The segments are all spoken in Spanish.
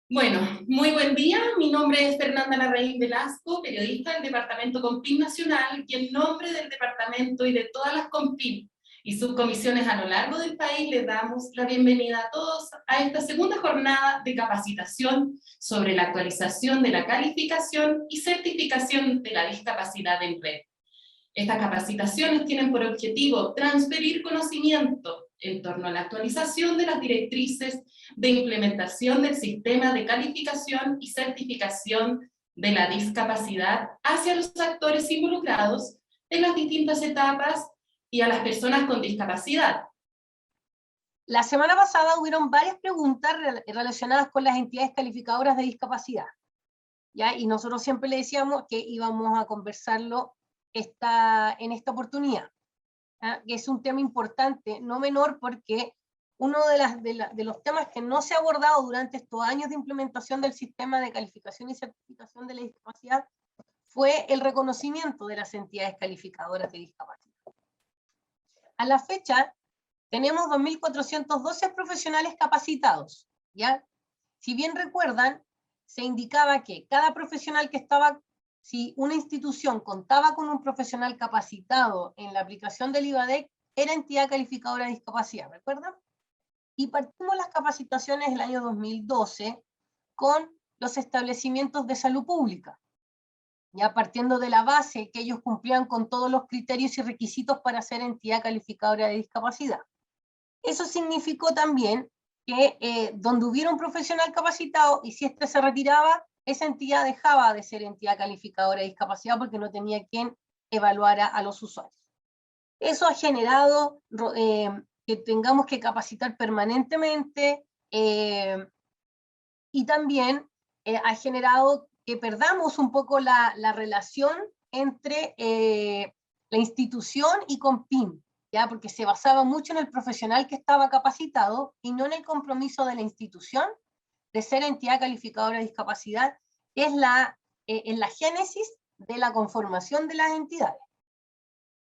Bueno, muy buen día. Mi nombre es Fernanda Larraín Velasco, periodista del Departamento Compin Nacional, y en nombre del Departamento y de todas las Compin y subcomisiones a lo largo del país, les damos la bienvenida a todos a esta segunda jornada de capacitación sobre la actualización de la calificación y certificación de la discapacidad en red. Estas capacitaciones tienen por objetivo transferir conocimiento en torno a la actualización de las directrices de implementación del sistema de calificación y certificación de la discapacidad hacia los actores involucrados en las distintas etapas y a las personas con discapacidad. La semana pasada hubieron varias preguntas relacionadas con las entidades calificadoras de discapacidad, ¿ya? Y nosotros siempre le decíamos que íbamos a conversarlo en esta oportunidad, ¿ya? Que es un tema importante, no menor, porque uno de los temas que no se ha abordado durante estos años de implementación del sistema de calificación y certificación de la discapacidad fue el reconocimiento de las entidades calificadoras de discapacidad. A la fecha, tenemos 2.412 profesionales capacitados, ¿ya? Si bien recuerdan, se indicaba que cada profesional que estaba, si una institución contaba con un profesional capacitado en la aplicación del IVADEC, era entidad calificadora de discapacidad, ¿recuerdan? Y partimos las capacitaciones el año 2012 con los establecimientos de salud pública, ya partiendo de la base que ellos cumplían con todos los criterios y requisitos para ser entidad calificadora de discapacidad. Eso significó también que donde hubiera un profesional capacitado y si éste se retiraba, esa entidad dejaba de ser entidad calificadora de discapacidad porque no tenía quien evaluara a los usuarios. Eso ha generado que tengamos que capacitar permanentemente y también ha generado que perdamos un poco la relación entre la institución y Compin, ¿ya? Porque se basaba mucho en el profesional que estaba capacitado y no en el compromiso de la institución de ser entidad calificadora de discapacidad, que es la génesis de la conformación de las entidades.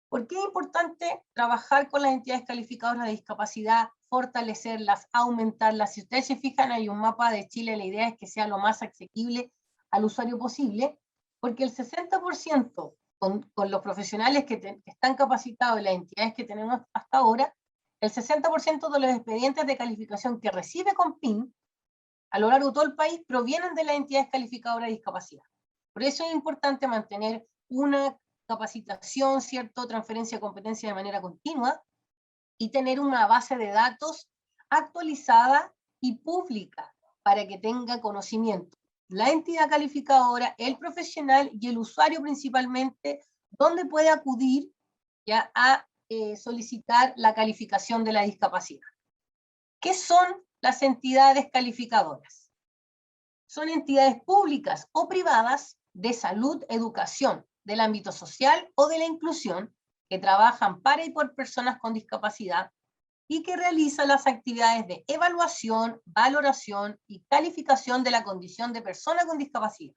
¿Por qué es importante trabajar con las entidades calificadoras de discapacidad, fortalecerlas, aumentarlas? Si ustedes se fijan, hay un mapa de Chile, la idea es que sea lo más asequible al usuario posible, porque el 60% con los profesionales que están capacitados en las entidades que tenemos hasta ahora, el 60% de los expedientes de calificación que recibe Compin a lo largo de todo el país provienen de las entidades calificadoras de discapacidad. Por eso es importante mantener una capacitación, ¿cierto? Transferencia de competencia de manera continua y tener una base de datos actualizada y pública para que tenga conocimiento la entidad calificadora, el profesional y el usuario principalmente, donde puede acudir ya a solicitar la calificación de la discapacidad. ¿Qué son las entidades calificadoras? Son entidades públicas o privadas de salud, educación, del ámbito social o de la inclusión, que trabajan para y por personas con discapacidad y que realizan las actividades de evaluación, valoración y calificación de la condición de persona con discapacidad,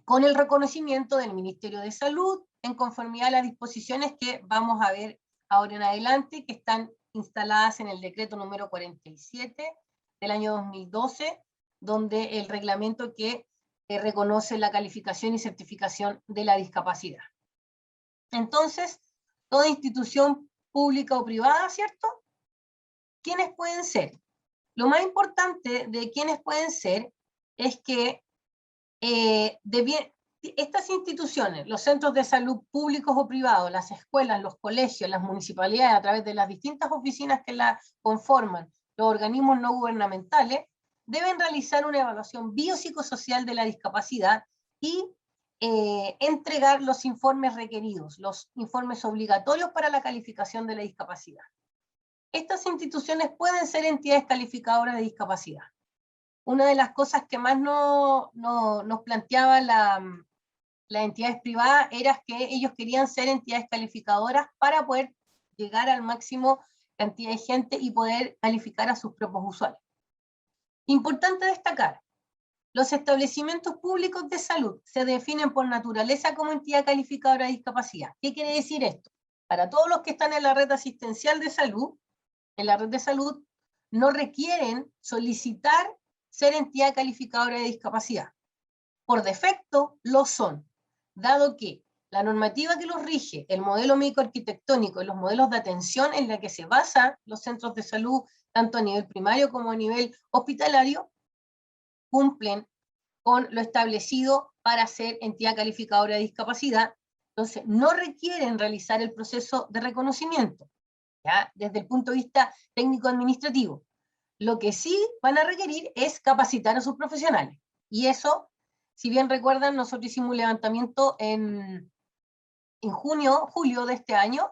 con el reconocimiento del Ministerio de Salud, en conformidad a las disposiciones que vamos a ver ahora en adelante, que están instaladas en el decreto número 47 del año 2012, donde el reglamento que reconoce la calificación y certificación de la discapacidad. Entonces, toda institución pública o privada, ¿cierto? ¿Quiénes pueden ser? Lo más importante de quiénes pueden ser es que estas instituciones, los centros de salud públicos o privados, las escuelas, los colegios, las municipalidades, a través de las distintas oficinas que la conforman, los organismos no gubernamentales, deben realizar una evaluación biopsicosocial de la discapacidad y entregar los informes requeridos, los informes obligatorios para la calificación de la discapacidad. Estas instituciones pueden ser entidades calificadoras de discapacidad. Una de las cosas que más nos planteaba las entidades privadas era que ellos querían ser entidades calificadoras para poder llegar al máximo cantidad de gente y poder calificar a sus propios usuarios. Importante destacar, los establecimientos públicos de salud se definen por naturaleza como entidad calificadora de discapacidad. ¿Qué quiere decir esto? Para todos los que están en la red asistencial de salud, en la red de salud, no requieren solicitar ser entidad calificadora de discapacidad. Por defecto lo son, dado que la normativa que los rige, el modelo médico-arquitectónico y los modelos de atención en la que se basan los centros de salud, tanto a nivel primario como a nivel hospitalario, cumplen con lo establecido para ser entidad calificadora de discapacidad. Entonces, no requieren realizar el proceso de reconocimiento, ¿ya? Desde el punto de vista técnico-administrativo. Lo que sí van a requerir es capacitar a sus profesionales. Y eso, si bien recuerdan, nosotros hicimos un levantamiento en julio de este año,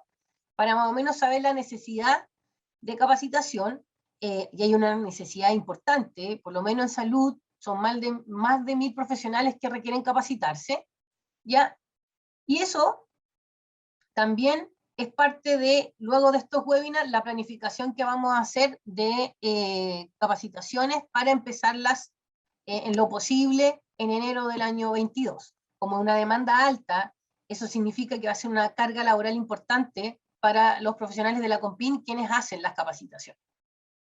para más o menos saber la necesidad de capacitación, y hay una necesidad importante, por lo menos en salud, son más de 1000 profesionales que requieren capacitarse, ¿ya? Y eso también es parte de, luego de estos webinars, la planificación que vamos a hacer de capacitaciones para empezarlas en lo posible en enero del año 22. Como una demanda alta, eso significa que va a ser una carga laboral importante para los profesionales de la CONPIN, quienes hacen las capacitaciones.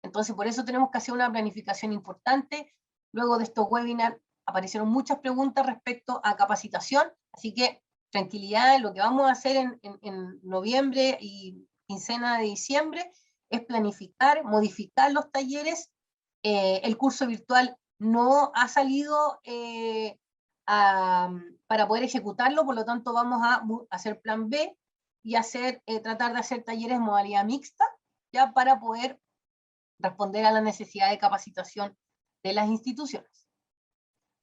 Entonces, por eso tenemos que hacer una planificación importante. Luego de estos webinars aparecieron muchas preguntas respecto a capacitación, así que tranquilidad, lo que vamos a hacer en noviembre y quincena de diciembre es planificar, modificar los talleres. El curso virtual no ha salido para poder ejecutarlo, por lo tanto vamos a hacer plan B y tratar de hacer talleres en modalidad mixta, ya para poder responder a la necesidad de capacitación de las instituciones.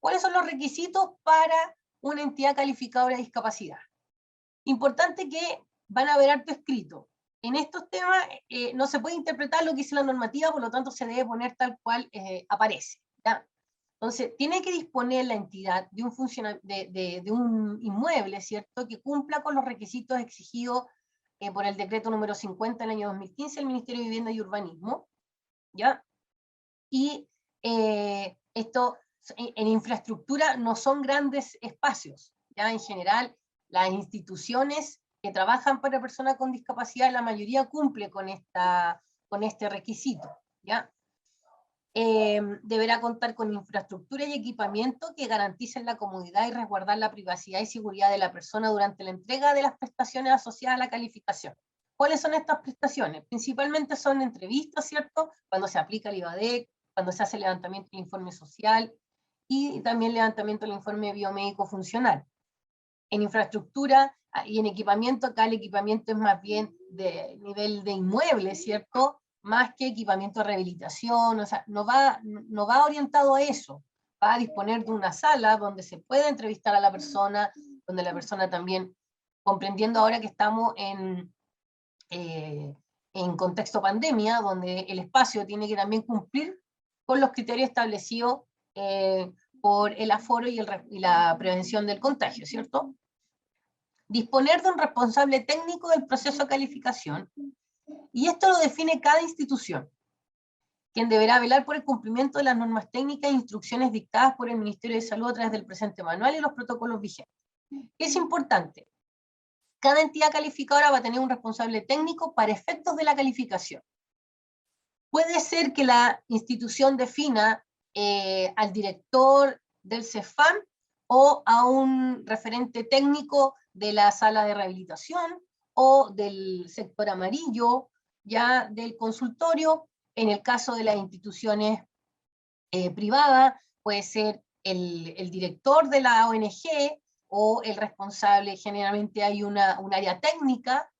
¿Cuáles son los requisitos para una entidad calificadora de discapacidad? Importante que van a ver harto escrito. En estos temas no se puede interpretar lo que dice la normativa, por lo tanto se debe poner tal cual aparece, ¿ya? Entonces, tiene que disponer la entidad de un inmueble, ¿cierto?, que cumpla con los requisitos exigidos por el decreto número 50 del año 2015 del Ministerio de Vivienda y Urbanismo, ¿ya? Y esto en infraestructura no son grandes espacios, ¿ya? En general, las instituciones que trabajan para personas con discapacidad, la mayoría cumple con este requisito, ¿ya? Deberá contar con infraestructura y equipamiento que garanticen la comodidad y resguardar la privacidad y seguridad de la persona durante la entrega de las prestaciones asociadas a la calificación. ¿Cuáles son estas prestaciones? Principalmente son entrevistas, ¿cierto? Cuando se aplica el IVADEC, cuando se hace el levantamiento del informe social y también levantamiento del informe biomédico funcional. En infraestructura y en equipamiento, acá el equipamiento es más bien de nivel de inmueble, ¿cierto?, más que equipamiento de rehabilitación, o sea, no va orientado a eso, va a disponer de una sala donde se pueda entrevistar a la persona, donde la persona también, comprendiendo ahora que estamos en contexto pandemia, donde el espacio tiene que también cumplir con los criterios establecidos por el aforo y la prevención del contagio, ¿cierto? Disponer de un responsable técnico del proceso de calificación, y esto lo define cada institución, quien deberá velar por el cumplimiento de las normas técnicas e instrucciones dictadas por el Ministerio de Salud a través del presente manual y los protocolos vigentes. Es importante, cada entidad calificadora va a tener un responsable técnico para efectos de la calificación. Puede ser que la institución defina al director del CEFAM o a un referente técnico de la sala de rehabilitación o del sector amarillo, ya del consultorio. En el caso de las instituciones privadas, puede ser el director de la ONG o el responsable, generalmente hay un área técnica.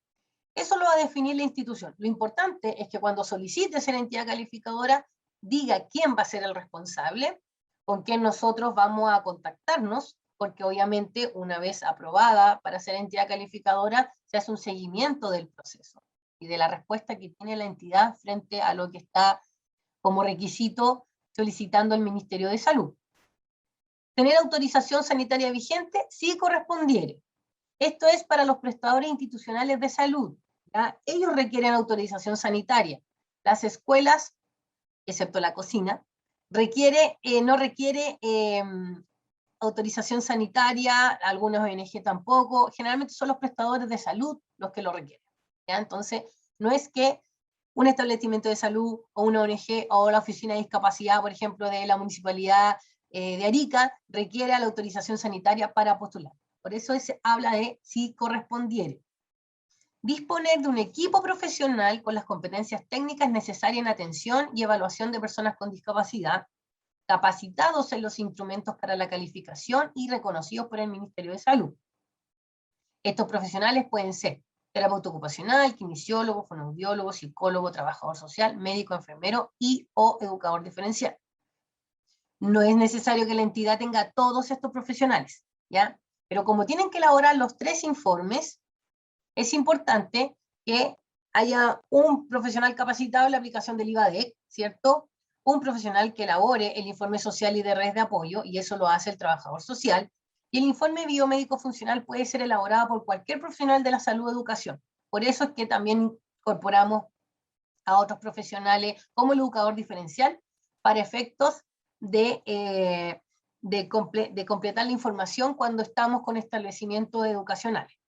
Eso lo va a definir la institución. Lo importante es que cuando solicite ser entidad calificadora, diga quién va a ser el responsable, con quién nosotros vamos a contactarnos, porque obviamente una vez aprobada para ser entidad calificadora, se hace un seguimiento del proceso y de la respuesta que tiene la entidad frente a lo que está como requisito solicitando el Ministerio de Salud. Tener autorización sanitaria vigente si correspondiere. Esto es para los prestadores institucionales de salud, ¿ya? Ellos requieren autorización sanitaria. Las escuelas, excepto la cocina, no requiere autorización sanitaria, algunas ONG tampoco, generalmente son los prestadores de salud los que lo requieren, ¿ya? Entonces, no es que un establecimiento de salud o una ONG o la oficina de discapacidad, por ejemplo, de la Municipalidad de Arica, requiere la autorización sanitaria para postular. Por eso se habla de si correspondiere. Disponer de un equipo profesional con las competencias técnicas necesarias en atención y evaluación de personas con discapacidad, capacitados en los instrumentos para la calificación y reconocidos por el Ministerio de Salud. Estos profesionales pueden ser terapeuta ocupacional, kinesiólogo, fonoaudiólogo, psicólogo, trabajador social, médico, enfermero y o educador diferencial. No es necesario que la entidad tenga todos estos profesionales, ¿ya? Pero como tienen que elaborar los 3 informes, es importante que haya un profesional capacitado en la aplicación del IVADEC, ¿cierto? Un profesional que elabore el informe social y de red de apoyo, y eso lo hace el trabajador social, y el informe biomédico funcional puede ser elaborado por cualquier profesional de la salud o educación. Por eso es que también incorporamos a otros profesionales como el educador diferencial para efectos de completar la información cuando estamos con establecimientos educacionales.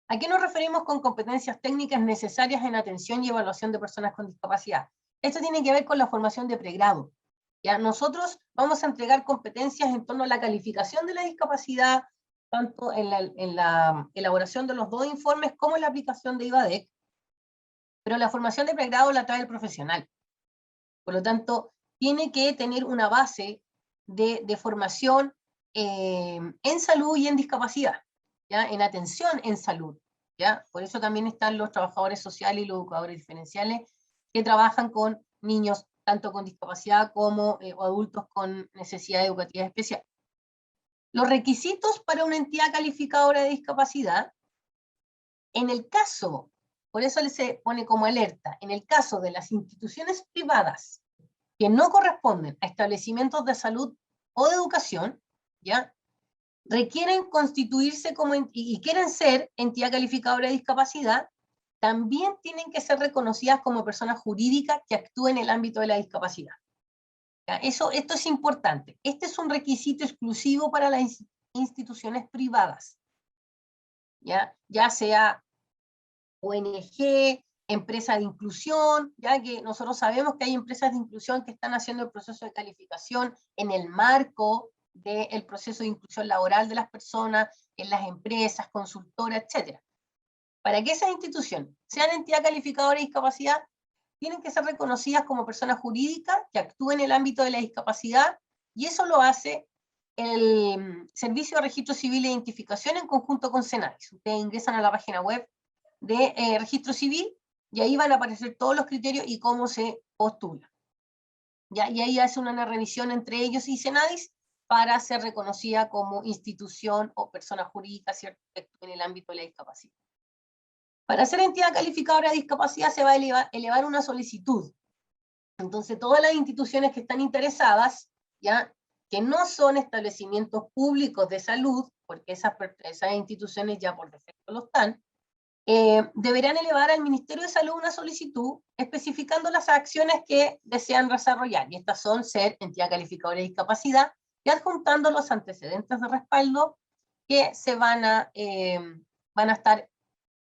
¿A qué nos referimos con competencias técnicas necesarias en atención y evaluación de personas con discapacidad? Esto tiene que ver con la formación de pregrado. ¿Ya? Nosotros vamos a entregar competencias en torno a la calificación de la discapacidad, tanto en la elaboración de los 2 informes como en la aplicación de IVADEC, pero la formación de pregrado la trae el profesional. Por lo tanto, tiene que tener una base de formación en salud y en discapacidad, ¿ya? En atención en salud, ¿ya? Por eso también están los trabajadores sociales y los educadores diferenciales que trabajan con niños tanto con discapacidad como o adultos con necesidad educativa especial. Los requisitos para una entidad calificadora de discapacidad, en el caso, por eso se pone como alerta, en el caso de las instituciones privadas que no corresponden a establecimientos de salud o de educación, ¿ya? Requieren constituirse como, y quieren ser entidad calificadora de discapacidad, también tienen que ser reconocidas como personas jurídicas que actúen en el ámbito de la discapacidad. ¿Ya? Esto es importante. Este es un requisito exclusivo para las instituciones privadas, ya sea ONG, empresa de inclusión, ya que nosotros sabemos que hay empresas de inclusión que están haciendo el proceso de calificación en el marco del proceso de inclusión laboral de las personas, en las empresas, consultoras, etc. Para que esas instituciones sean entidad calificadora de discapacidad, tienen que ser reconocidas como personas jurídicas que actúen en el ámbito de la discapacidad, y eso lo hace el Servicio de Registro Civil e Identificación en conjunto con Senadis. Ustedes ingresan a la página web de registro civil, y ahí van a aparecer todos los criterios y cómo se postula. ¿Ya? Y ahí hace una revisión entre ellos y Senadis para ser reconocida como institución o persona jurídica, ¿cierto?, en el ámbito de la discapacidad. Para ser entidad calificadora de discapacidad se va a elevar una solicitud. Entonces todas las instituciones que están interesadas, ¿ya?, que no son establecimientos públicos de salud, porque esas instituciones ya por defecto lo están, deberán elevar al Ministerio de Salud una solicitud especificando las acciones que desean desarrollar, y estas son ser entidad calificadora de discapacidad y adjuntando los antecedentes de respaldo que van a estar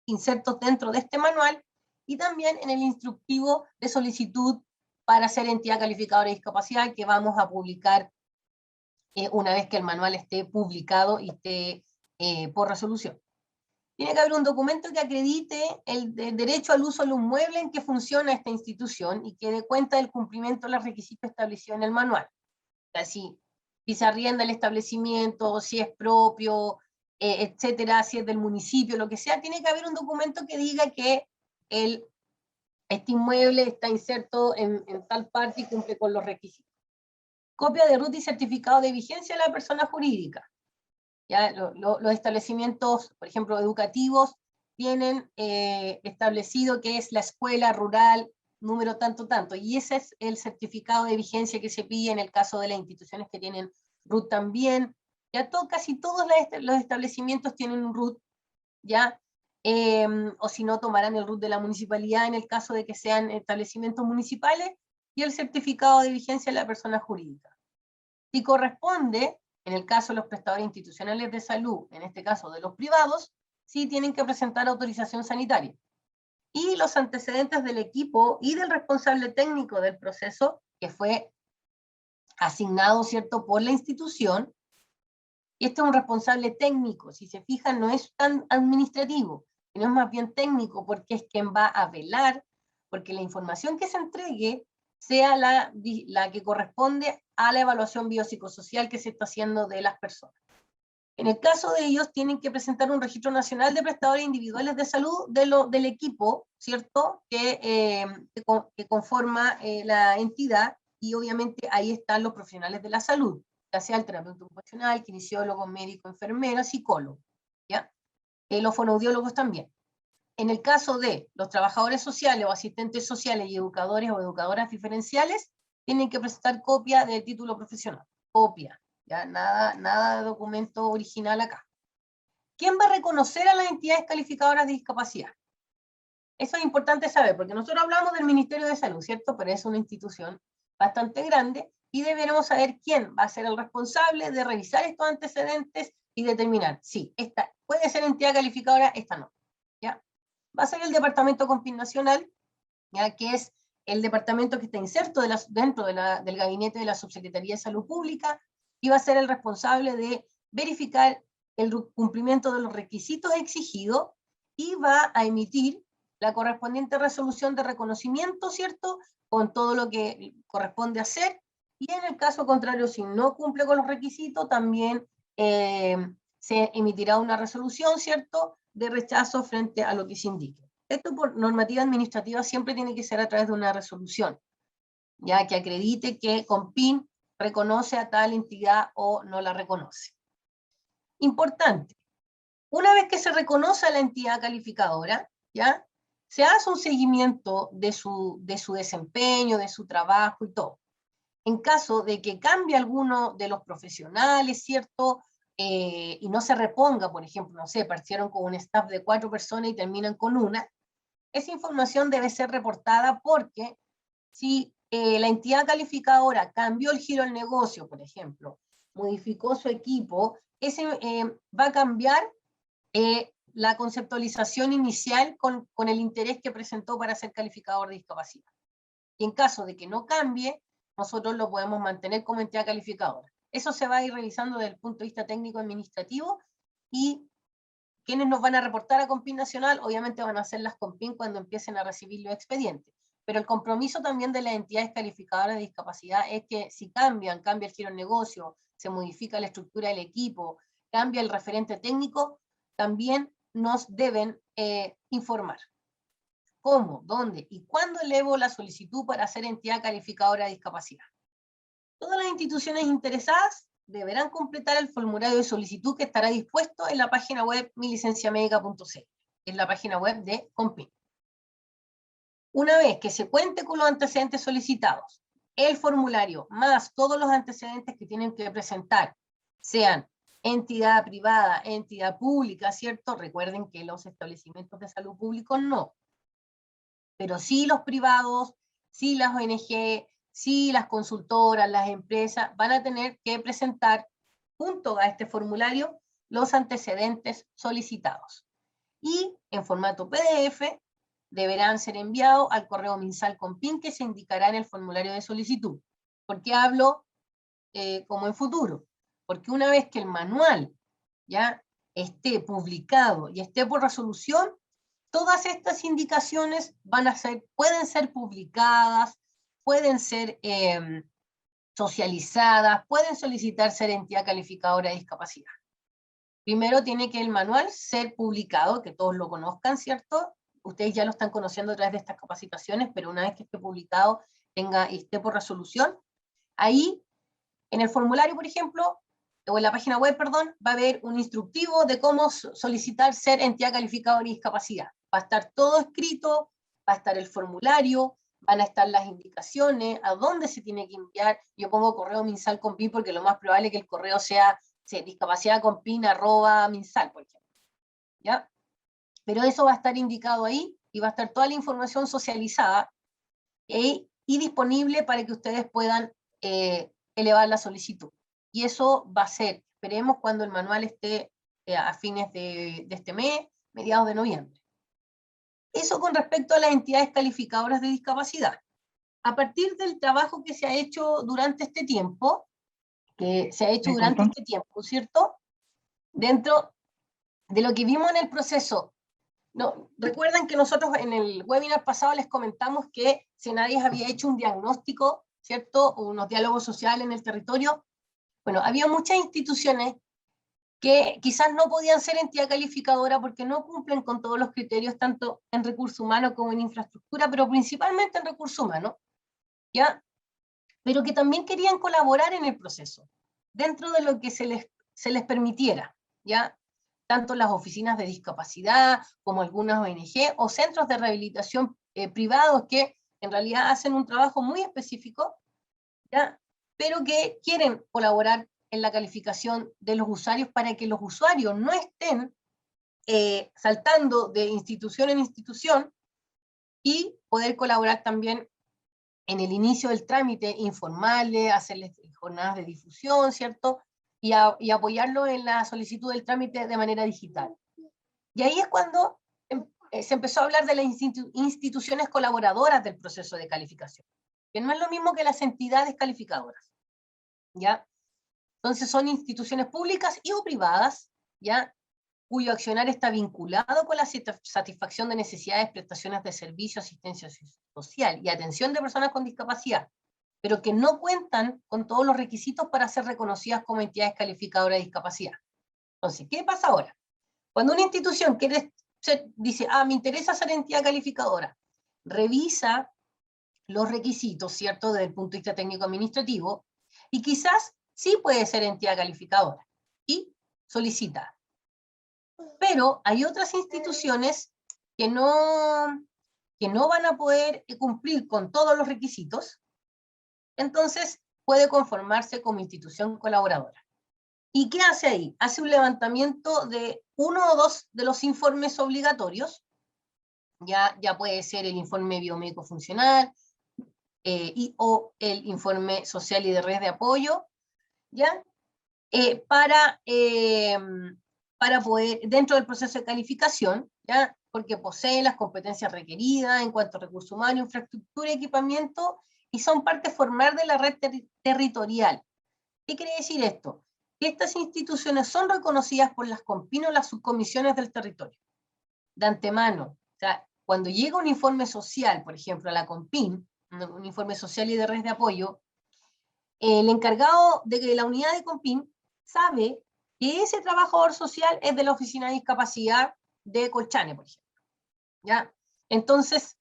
insertos dentro de este manual, y también en el instructivo de solicitud para ser entidad calificadora de discapacidad que vamos a publicar una vez que el manual esté publicado y esté por resolución. Tiene que haber un documento que acredite el derecho al uso del inmueble en que funciona esta institución y que dé cuenta del cumplimiento de los requisitos establecidos en el manual. O sea, si se arrienda el establecimiento, si es propio, etcétera, si es del municipio, lo que sea, tiene que haber un documento que diga que este inmueble está inserto en tal parte y cumple con los requisitos. Copia de RUT y certificado de vigencia de la persona jurídica. ¿Ya? Los establecimientos, por ejemplo, educativos, tienen establecido que es la escuela rural número tanto, y ese es el certificado de vigencia que se pide en el caso de las instituciones que tienen RUT también. Ya casi todos los establecimientos tienen un RUT, ¿ya? O si no, tomarán el RUT de la municipalidad en el caso de que sean establecimientos municipales, y el certificado de vigencia de la persona jurídica. Si corresponde, en el caso de los prestadores institucionales de salud, en este caso de los privados, sí tienen que presentar autorización sanitaria. y los antecedentes del equipo y del responsable técnico del proceso, que fue asignado, ¿cierto?, por la institución. Y este es un responsable técnico, si se fijan, no es tan administrativo, sino es más bien técnico, porque es quien va a velar porque la información que se entregue sea la que corresponde a la evaluación biopsicosocial que se está haciendo de las personas. En el caso de ellos, tienen que presentar un registro nacional de prestadores individuales de salud del equipo, ¿cierto?, que conforma la entidad, y obviamente ahí están los profesionales de la salud, ya sea el terapeuta ocupacional, kinesiólogo, médico, enfermera, psicólogo, ¿ya? Los fonoaudiólogos también. En el caso de los trabajadores sociales o asistentes sociales y educadores o educadoras diferenciales, tienen que presentar copia del título profesional, copia, ya nada de documento original acá. ¿Quién va a reconocer a las entidades calificadoras de discapacidad? Eso es importante saber, porque nosotros hablamos del Ministerio de Salud, ¿cierto? Pero es una institución bastante grande y deberemos saber quién va a ser el responsable de revisar estos antecedentes y determinar si esta puede ser entidad calificadora, esta no, ¿ya? Va a ser el Departamento COMPIN Nacional, ¿ya?, que es el departamento que está inserto dentro del gabinete de la Subsecretaría de Salud Pública, y va a ser el responsable de verificar el cumplimiento de los requisitos exigidos, y va a emitir la correspondiente resolución de reconocimiento, ¿cierto?, con todo lo que corresponde hacer, y en el caso contrario, si no cumple con los requisitos, también se emitirá una resolución, ¿cierto?, de rechazo frente a lo que se indique. Esto por normativa administrativa siempre tiene que ser a través de una resolución, ya que acredite que COMPIN reconoce a tal entidad o no la reconoce. Importante, una vez que se reconoce a la entidad calificadora, ¿ya?, se hace un seguimiento de su desempeño, de su trabajo y todo. En caso de que cambie alguno de los profesionales, ¿cierto?, y no se reponga, por ejemplo, no sé, partieron con un staff de 4 personas y terminan con una, esa información debe ser reportada, porque si la entidad calificadora cambió el giro del negocio, por ejemplo, modificó su equipo, va a cambiar la conceptualización inicial con el interés que presentó para ser calificador de discapacidad. Y en caso de que no cambie, nosotros lo podemos mantener como entidad calificadora. Eso se va a ir revisando desde el punto de vista técnico-administrativo, y quienes nos van a reportar a COMPIN Nacional, obviamente van a ser las COMPIN cuando empiecen a recibir los expedientes. Pero el compromiso también de las entidades calificadoras de discapacidad es que si cambia el giro del negocio, se modifica la estructura del equipo, cambia el referente técnico, también nos deben informar. ¿Cómo, dónde y cuándo elevo la solicitud para ser entidad calificadora de discapacidad? Todas las instituciones interesadas deberán completar el formulario de solicitud, que estará dispuesto en la página web milicenciamedica.cl, en la página web de COMPIN. Una vez que se cuente con los antecedentes solicitados, el formulario más todos los antecedentes que tienen que presentar, sean entidad privada, entidad pública, ¿cierto? Recuerden que los establecimientos de salud públicos no, pero sí los privados, sí las ONG, sí las consultoras, las empresas, van a tener que presentar junto a este formulario los antecedentes solicitados. Y en formato PDF deberán ser enviados al correo MinSal COMPIN, que se indicará en el formulario de solicitud. ¿Por qué hablo como en futuro? Porque una vez que el manual ya esté publicado y esté por resolución, todas estas indicaciones pueden ser publicadas, pueden ser socializadas, pueden solicitar ser entidad calificadora de discapacidad. Primero tiene que el manual ser publicado, que todos lo conozcan, ¿cierto? Ustedes ya lo están conociendo a través de estas capacitaciones, pero una vez que esté publicado, esté por resolución, ahí en el formulario, por ejemplo, o en la página web, perdón, va a haber un instructivo de cómo solicitar ser entidad calificadora de discapacidad. Va a estar todo escrito, va a estar el formulario, van a estar las indicaciones, a dónde se tiene que enviar. Yo pongo correo MinSal COMPIN porque lo más probable es que el correo sea discapacidadcompin@minsal, por ejemplo, ¿ya? Pero eso va a estar indicado ahí, y va a estar toda la información socializada y disponible para que ustedes puedan elevar la solicitud. Y eso va a ser, esperemos, cuando el manual esté a fines de este mes, mediados de noviembre. Eso con respecto a las entidades calificadoras de discapacidad. A partir del trabajo que se ha hecho durante este tiempo, ¿cierto? Dentro de lo que vimos en el proceso. No, recuerdan que nosotros en el webinar pasado les comentamos que Senadis había hecho un diagnóstico, ¿cierto? Unos diálogos sociales en el territorio. Bueno, había muchas instituciones que quizás no podían ser entidad calificadora porque no cumplen con todos los criterios, tanto en recursos humanos como en infraestructura, pero principalmente en recursos humanos, ¿ya? Pero que también querían colaborar en el proceso, dentro de lo que se les permitiera, ¿ya? Tanto las oficinas de discapacidad, como algunas ONG, o centros de rehabilitación privados que en realidad hacen un trabajo muy específico, ¿ya? Pero que quieren colaborar en la calificación de los usuarios para que los usuarios no estén saltando de institución en institución y poder colaborar también en el inicio del trámite, informarle, hacerles jornadas de difusión, ¿cierto? Y apoyarlo en la solicitud del trámite de manera digital. Y ahí es cuando se empezó a hablar de las instituciones colaboradoras del proceso de calificación, que no es lo mismo que las entidades calificadoras, ¿ya? Entonces son instituciones públicas y o privadas, ¿ya? Cuyo accionar está vinculado con la satisfacción de necesidades, prestaciones de servicio, asistencia social y atención de personas con discapacidad, pero que no cuentan con todos los requisitos para ser reconocidas como entidades calificadoras de discapacidad. Entonces, ¿qué pasa ahora? Cuando una institución dice, me interesa ser entidad calificadora, revisa los requisitos, ¿cierto?, desde el punto de vista técnico-administrativo, y quizás sí puede ser entidad calificadora, y solicita. Pero hay otras instituciones que no van a poder cumplir con todos los requisitos, entonces puede conformarse como institución colaboradora. ¿Y qué hace ahí? Hace un levantamiento de uno o dos de los informes obligatorios, ya puede ser el informe biomédico funcional, o el informe social y de red de apoyo, ¿ya? Para poder, dentro del proceso de calificación, ¿ya? Porque posee las competencias requeridas en cuanto a recursos humanos, infraestructura y equipamiento, y son parte formal de la red territorial. ¿Qué quiere decir esto? Que estas instituciones son reconocidas por las COMPIN o las subcomisiones del territorio, de antemano. O sea, cuando llega un informe social, por ejemplo, a la COMPIN, un informe social y de red de apoyo, el encargado de la unidad de COMPIN sabe que ese trabajador social es de la Oficina de Discapacidad de Colchane, por ejemplo, ¿ya? Entonces,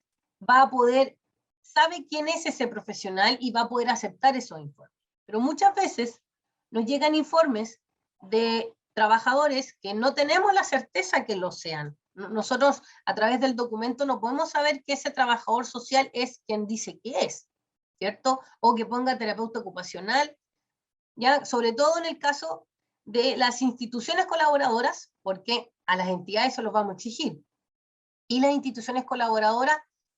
sabe quién es ese profesional y va a poder aceptar esos informes. Pero muchas veces nos llegan informes de trabajadores que no tenemos la certeza que lo sean. Nosotros, a través del documento, no podemos saber que ese trabajador social es quien dice que es, ¿cierto? O que ponga terapeuta ocupacional, ¿ya? Sobre todo en el caso de las instituciones colaboradoras, porque a las entidades se los vamos a exigir. Y las instituciones colaboradoras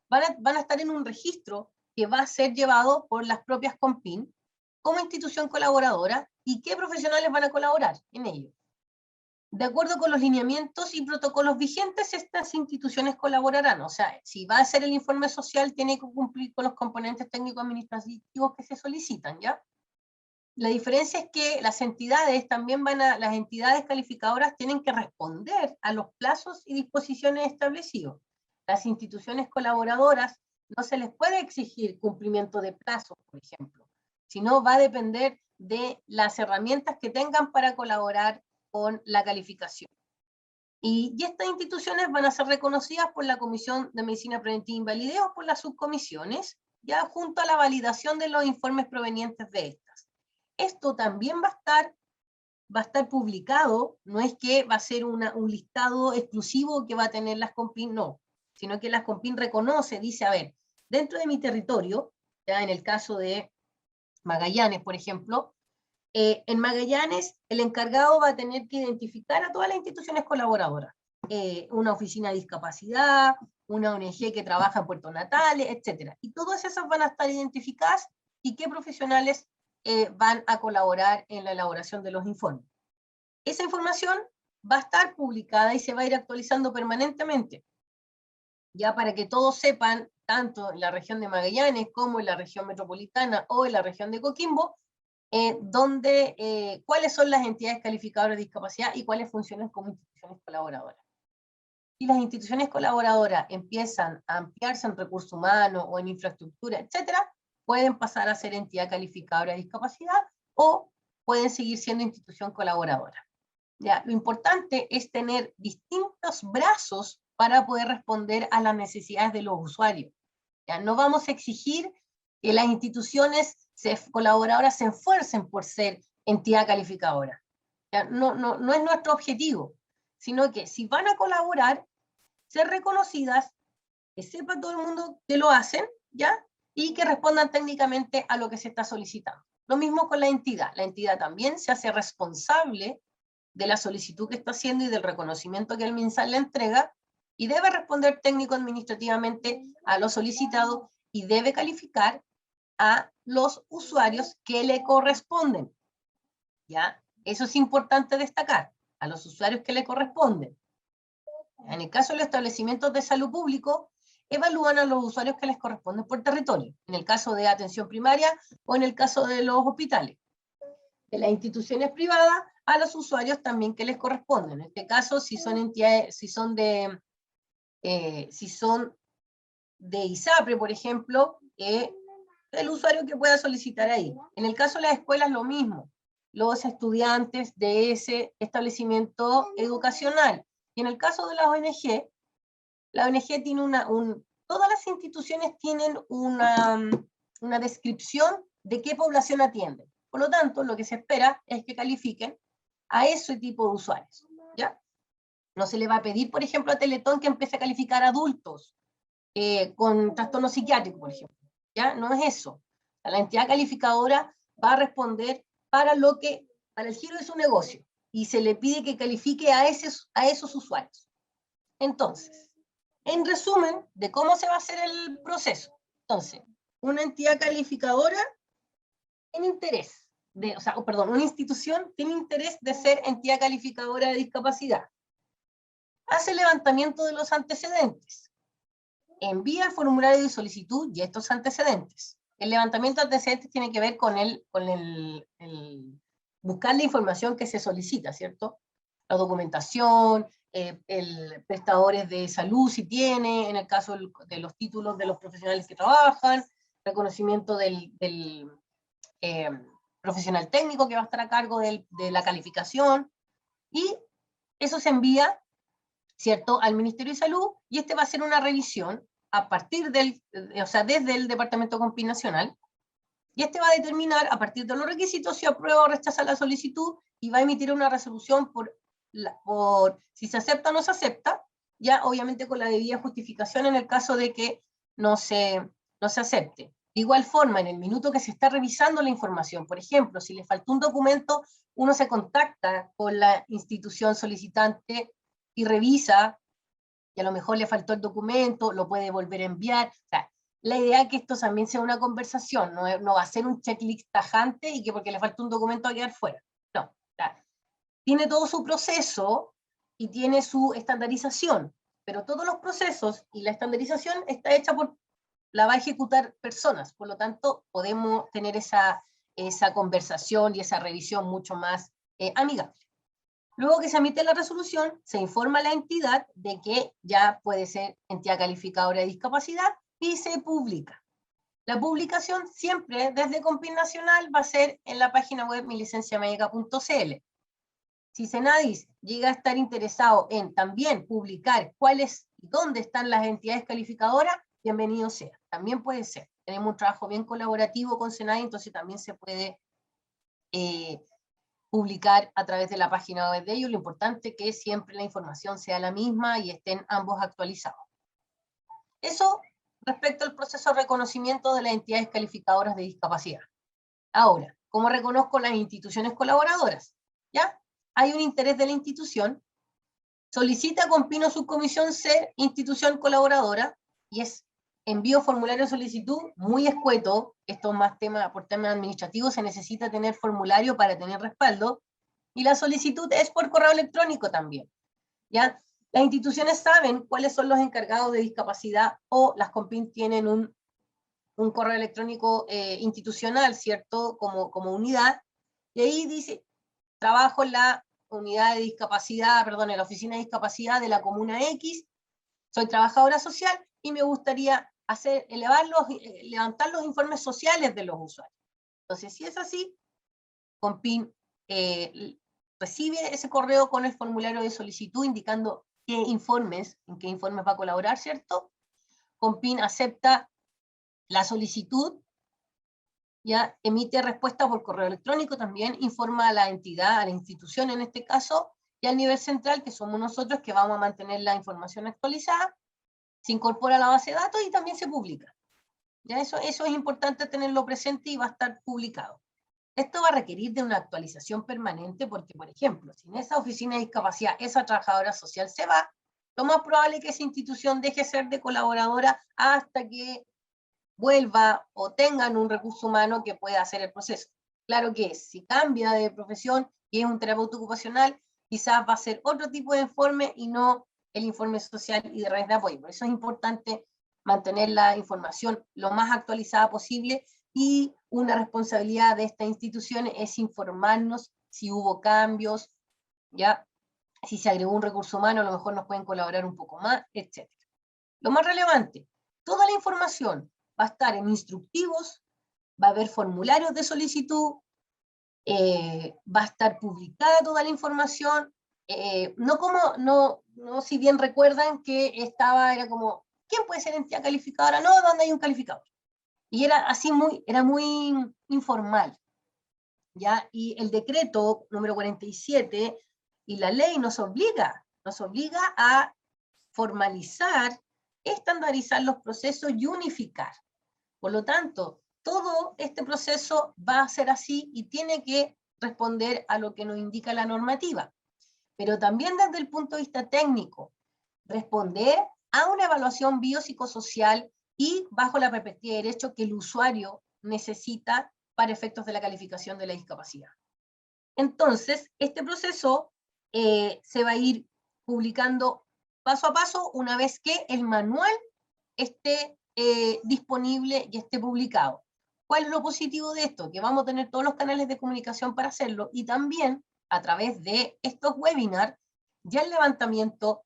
van a estar en un registro que va a ser llevado por las propias COMPIN como institución colaboradora, y qué profesionales van a colaborar en ello. De acuerdo con los lineamientos y protocolos vigentes, estas instituciones colaborarán. O sea, si va a hacer el informe social, tiene que cumplir con los componentes técnico-administrativos que se solicitan, ¿ya? La diferencia es que las entidades las entidades calificadoras tienen que responder a los plazos y disposiciones establecidos. Las instituciones colaboradoras no se les puede exigir cumplimiento de plazos, por ejemplo, sino va a depender de las herramientas que tengan para colaborar con la calificación. Y estas instituciones van a ser reconocidas por la Comisión de Medicina Preventiva e Invalidez o por las subcomisiones, ya junto a la validación de los informes provenientes de estas. Esto también va a estar publicado, no es que va a ser un listado exclusivo que va a tener las COMPIN, no, sino que las COMPIN reconoce, dice, a ver, dentro de mi territorio, ya en el caso de Magallanes, por ejemplo, en Magallanes el encargado va a tener que identificar a todas las instituciones colaboradoras, una oficina de discapacidad, una ONG que trabaja en Puerto Natales, etc. Y todas esas van a estar identificadas y qué profesionales van a colaborar en la elaboración de los informes. Esa información va a estar publicada y se va a ir actualizando permanentemente. ya para que todos sepan, tanto en la región de Magallanes como en la región metropolitana o en la región de Coquimbo, cuáles son las entidades calificadoras de discapacidad y cuáles funcionan como instituciones colaboradoras. Si las instituciones colaboradoras empiezan a ampliarse en recursos humanos o en infraestructura, etcétera, pueden pasar a ser entidad calificadora de discapacidad o pueden seguir siendo institución colaboradora. ¿Ya? Lo importante es tener distintos brazos para poder responder a las necesidades de los usuarios. ¿Ya? No vamos a exigir que las instituciones colaboradoras se esfuercen por ser entidad calificadora. ¿Ya? No es nuestro objetivo, sino que si van a colaborar, ser reconocidas, que sepa todo el mundo que lo hacen, ¿ya? Y que respondan técnicamente a lo que se está solicitando. Lo mismo con la entidad también se hace responsable de la solicitud que está haciendo y del reconocimiento que el MinSal le entrega, y debe responder técnico-administrativamente a lo solicitado y debe calificar a los usuarios que le corresponden. ¿Ya? Eso es importante destacar, a los usuarios que le corresponden. En el caso de los establecimientos de salud público, evalúan a los usuarios que les corresponden por territorio, en el caso de atención primaria o en el caso de los hospitales. De las instituciones privadas, a los usuarios también que les corresponden. En este caso, si son entidades, si son de ISAPRE, por ejemplo, el usuario que pueda solicitar ahí. En el caso de las escuelas, lo mismo. Los estudiantes de ese establecimiento educacional. Y en el caso de la ONG tiene todas las instituciones tienen una descripción de qué población atienden. Por lo tanto, lo que se espera es que califiquen a ese tipo de usuarios, ¿ya? No se le va a pedir, por ejemplo, a Teletón que empiece a calificar a adultos con trastorno psiquiátrico, por ejemplo, ¿ya? No es eso. La entidad calificadora va a responder para el giro de su negocio, y se le pide que califique a esos usuarios. Entonces, en resumen de cómo se va a hacer el proceso. Entonces, una entidad calificadora tiene interés, una institución tiene interés de ser entidad calificadora de discapacidad. Hace el levantamiento de los antecedentes. Envía el formulario de solicitud y estos antecedentes. El levantamiento de antecedentes tiene que ver con buscar la información que se solicita, ¿cierto? La documentación, prestadores de salud si tiene, en el caso de los títulos de los profesionales que trabajan, reconocimiento del profesional técnico que va a estar a cargo de la calificación, y eso se envía, ¿cierto?, al Ministerio de Salud, y va a hacer una revisión a partir desde el Departamento COMPIN Nacional, y va a determinar a partir de los requisitos si aprueba o rechaza la solicitud, y va a emitir una resolución por si se acepta o no se acepta, ya obviamente con la debida justificación en el caso de que no se acepte. De igual forma, en el minuto que se está revisando la información, por ejemplo, si le faltó un documento, uno se contacta con la institución solicitante y revisa, y a lo mejor le faltó el documento, lo puede volver a enviar. O sea, la idea es que esto también sea una conversación, no va a ser un checklist tajante y que porque le falta un documento va a quedar fuera. No, o sea, tiene todo su proceso y tiene su estandarización, pero todos los procesos y la estandarización está hecha la va a ejecutar personas, por lo tanto podemos tener esa conversación y esa revisión mucho más amigable. Luego que se emite la resolución, se informa a la entidad de que ya puede ser entidad calificadora de discapacidad y se publica. La publicación siempre desde COMPIN Nacional va a ser en la página web milicenciamedica.cl. Si Senadis llega a estar interesado en también publicar cuáles y dónde están las entidades calificadoras, bienvenido sea. También puede ser. Tenemos un trabajo bien colaborativo con Senadis, entonces también se puede publicar a través de la página web de ellos. Lo importante es que siempre la información sea la misma y estén ambos actualizados. Eso respecto al proceso de reconocimiento de las entidades calificadoras de discapacidad. Ahora, ¿cómo reconozco las instituciones colaboradoras? ¿Ya? Hay un interés de la institución, solicita a COMPIN o subcomisión ser institución colaboradora, y envío formulario de solicitud muy escueto. Esto más por temas administrativos, se necesita tener formulario para tener respaldo, y la solicitud es por correo electrónico también, ¿ya? Las instituciones saben cuáles son los encargados de discapacidad, o las COMPIN tienen un correo electrónico institucional, ¿cierto? Como unidad, y ahí dice, trabajo en la unidad de discapacidad, perdón, en la oficina de discapacidad de la comuna X, soy trabajadora social y me gustaría levantar los informes sociales de los usuarios. Entonces, si es así, COMPIN recibe ese correo con el formulario de solicitud indicando en qué informes va a colaborar, ¿cierto? COMPIN acepta la solicitud, ya emite respuesta por correo electrónico, también informa a la entidad, a la institución en este caso, y al nivel central, que somos nosotros, que vamos a mantener la información actualizada, se incorpora a la base de datos y también se publica. Ya eso es importante tenerlo presente y va a estar publicado. Esto va a requerir de una actualización permanente porque, por ejemplo, si en esa oficina de discapacidad esa trabajadora social se va, lo más probable es que esa institución deje de ser de colaboradora hasta que vuelva o tengan un recurso humano que pueda hacer el proceso. Claro que si cambia de profesión y es un terapeuta ocupacional, quizás va a ser otro tipo de informe y no el informe social y de redes de apoyo. Por eso es importante mantener la información lo más actualizada posible, y una responsabilidad de estas instituciones es informarnos si hubo cambios, ya, si se agregó un recurso humano, a lo mejor nos pueden colaborar un poco más, etc. Lo más relevante, toda la información va a estar en instructivos, va a haber formularios de solicitud, va a estar publicada toda la información, no si bien recuerdan que era como, ¿quién puede ser entidad calificadora? No, ¿dónde hay un calificador? Y era así era muy informal, ¿ya? Y el decreto número 47 y la ley nos obliga a formalizar, estandarizar los procesos y unificar. Por lo tanto, todo este proceso va a ser así y tiene que responder a lo que nos indica la normativa. Pero también desde el punto de vista técnico, responder a una evaluación biopsicosocial y bajo la perspectiva de derecho que el usuario necesita para efectos de la calificación de la discapacidad. Entonces, este proceso se va a ir publicando paso a paso una vez que el manual esté disponible y esté publicado. ¿Cuál es lo positivo de esto? Que vamos a tener todos los canales de comunicación para hacerlo, y también a través de estos webinars, ya el levantamiento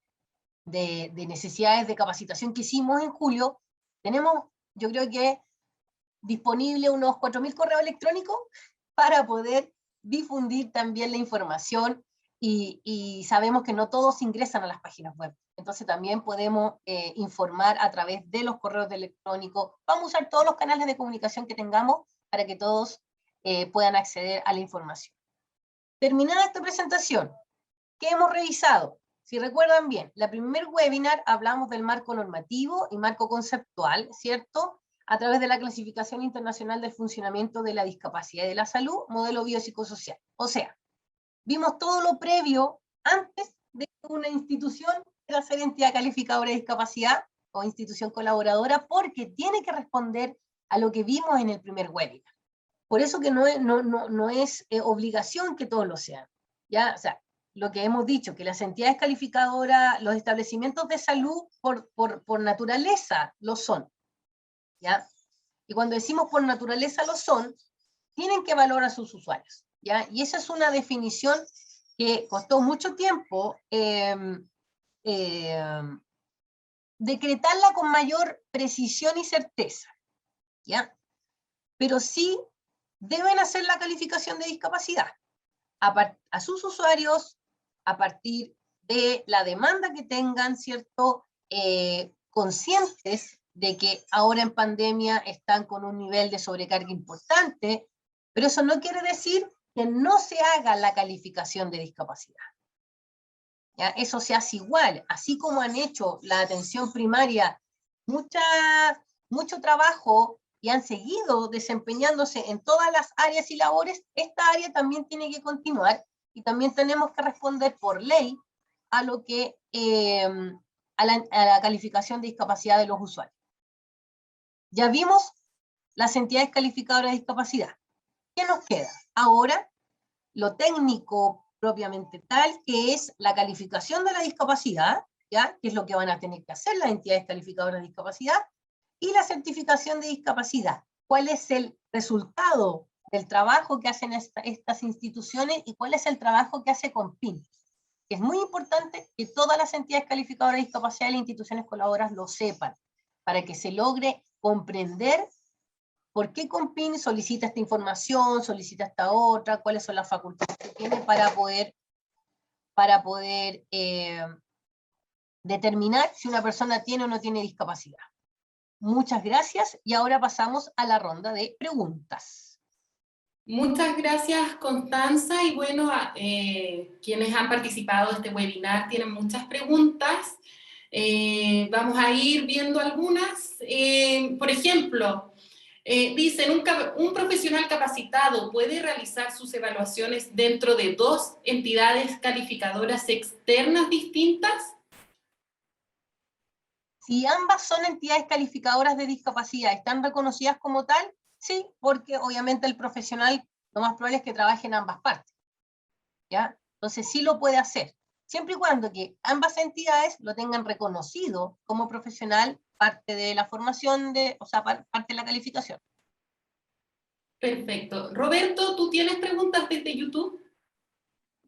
de necesidades de capacitación que hicimos en julio, tenemos, yo creo que disponible unos 4.000 correos electrónicos para poder difundir también la información, y sabemos que no todos ingresan a las páginas web. Entonces también podemos informar a través de los correos electrónicos. Vamos a usar todos los canales de comunicación que tengamos para que todos puedan acceder a la información. Terminada esta presentación, ¿qué hemos revisado? Si recuerdan bien, la primer webinar hablamos del marco normativo y marco conceptual, ¿cierto? A través de la clasificación internacional del funcionamiento de la discapacidad y de la salud, modelo biopsicosocial. O sea, vimos todo lo previo antes de que una institución pueda ser entidad calificadora de discapacidad o institución colaboradora, porque tiene que responder a lo que vimos en el primer webinar. Por eso que no es obligación que todos lo sean. ¿Ya? O sea, lo que hemos dicho, que las entidades calificadoras, los establecimientos de salud por naturaleza lo son. ¿Ya? Y cuando decimos por naturaleza lo son, tienen que valorar a sus usuarios. ¿Ya? Y esa es una definición que costó mucho tiempo decretarla con mayor precisión y certeza. ¿Ya? Pero sí deben hacer la calificación de discapacidad a sus usuarios a partir de la demanda que tengan, ¿cierto? Conscientes de que ahora en pandemia están con un nivel de sobrecarga importante, pero eso no quiere decir que no se haga la calificación de discapacidad. ¿Ya? Eso se hace igual, así como han hecho la atención primaria mucho trabajo y han seguido desempeñándose en todas las áreas y labores, esta área también tiene que continuar, y también tenemos que responder por ley a lo que a la calificación de discapacidad de los usuarios. Ya vimos las entidades calificadoras de discapacidad. ¿Qué nos queda? Ahora, lo técnico propiamente tal, que es la calificación de la discapacidad, ¿ya? Que es lo que van a tener que hacer las entidades calificadoras de discapacidad, y la certificación de discapacidad. ¿Cuál es el resultado del trabajo que hacen estas instituciones y cuál es el trabajo que hace COMPIN? Es muy importante que todas las entidades calificadoras de discapacidad y las instituciones colaboradoras lo sepan, para que se logre comprender por qué COMPIN solicita esta información, solicita esta otra, cuáles son las facultades que tiene para poder determinar si una persona tiene o no tiene discapacidad. Muchas gracias, y ahora pasamos a la ronda de preguntas. Muchas gracias, Constanza, y bueno, quienes han participado de este webinar tienen muchas preguntas. Vamos a ir viendo algunas. Por ejemplo, dicen, ¿un profesional capacitado puede realizar sus evaluaciones dentro de 2 entidades calificadoras externas distintas? Si ambas son entidades calificadoras de discapacidad, ¿están reconocidas como tal? Sí, porque obviamente el profesional lo más probable es que trabaje en ambas partes, ¿ya? Entonces sí lo puede hacer, siempre y cuando que ambas entidades lo tengan reconocido como profesional, parte de la formación, o sea, parte de la calificación. Perfecto. Roberto, ¿tú tienes preguntas desde YouTube?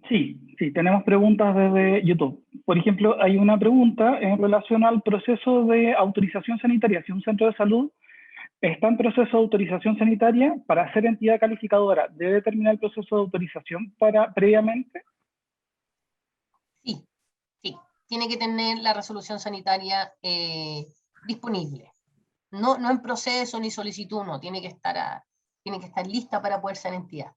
Sí, tenemos preguntas desde YouTube. Por ejemplo, hay una pregunta en relación al proceso de autorización sanitaria. Si un centro de salud está en proceso de autorización sanitaria, para ser entidad calificadora, ¿debe terminar el proceso de autorización previamente? Sí, tiene que tener la resolución sanitaria disponible. No en proceso ni solicitud, no, tiene que estar lista para poder ser entidad.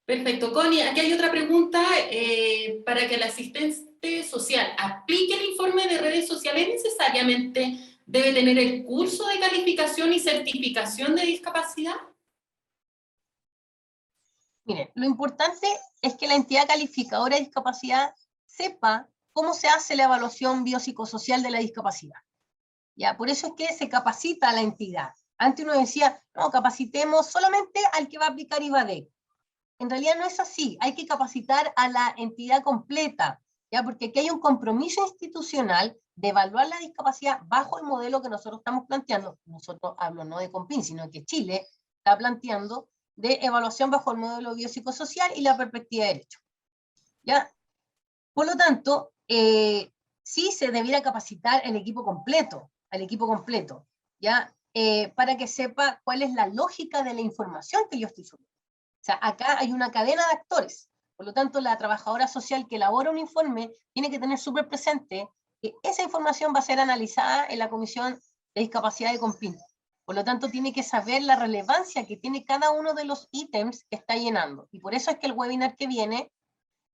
Perfecto. Connie, aquí hay otra pregunta para que el asistente social aplique el informe de redes sociales. ¿Necesariamente debe tener el curso de calificación y certificación de discapacidad? Miren, lo importante es que la entidad calificadora de discapacidad sepa cómo se hace la evaluación biopsicosocial de la discapacidad. ¿Ya? Por eso es que se capacita a la entidad. Antes uno decía, no, capacitemos solamente al que va a aplicar IVADEC. En realidad no es así, hay que capacitar a la entidad completa, ¿ya? Porque aquí hay un compromiso institucional de evaluar la discapacidad bajo el modelo que nosotros estamos planteando. Nosotros hablo no de COMPIN, sino que Chile está planteando de evaluación bajo el modelo biopsicosocial y la perspectiva de derecho, ¿ya? Por lo tanto, sí se debiera capacitar al equipo completo, ¿ya? Para que sepa cuál es la lógica de la información que yo estoy subiendo. O sea, acá hay una cadena de actores, por lo tanto la trabajadora social que elabora un informe tiene que tener súper presente que esa información va a ser analizada en la Comisión de Discapacidad de COMPIN. Por lo tanto, tiene que saber la relevancia que tiene cada uno de los ítems que está llenando. Y por eso es que el webinar que viene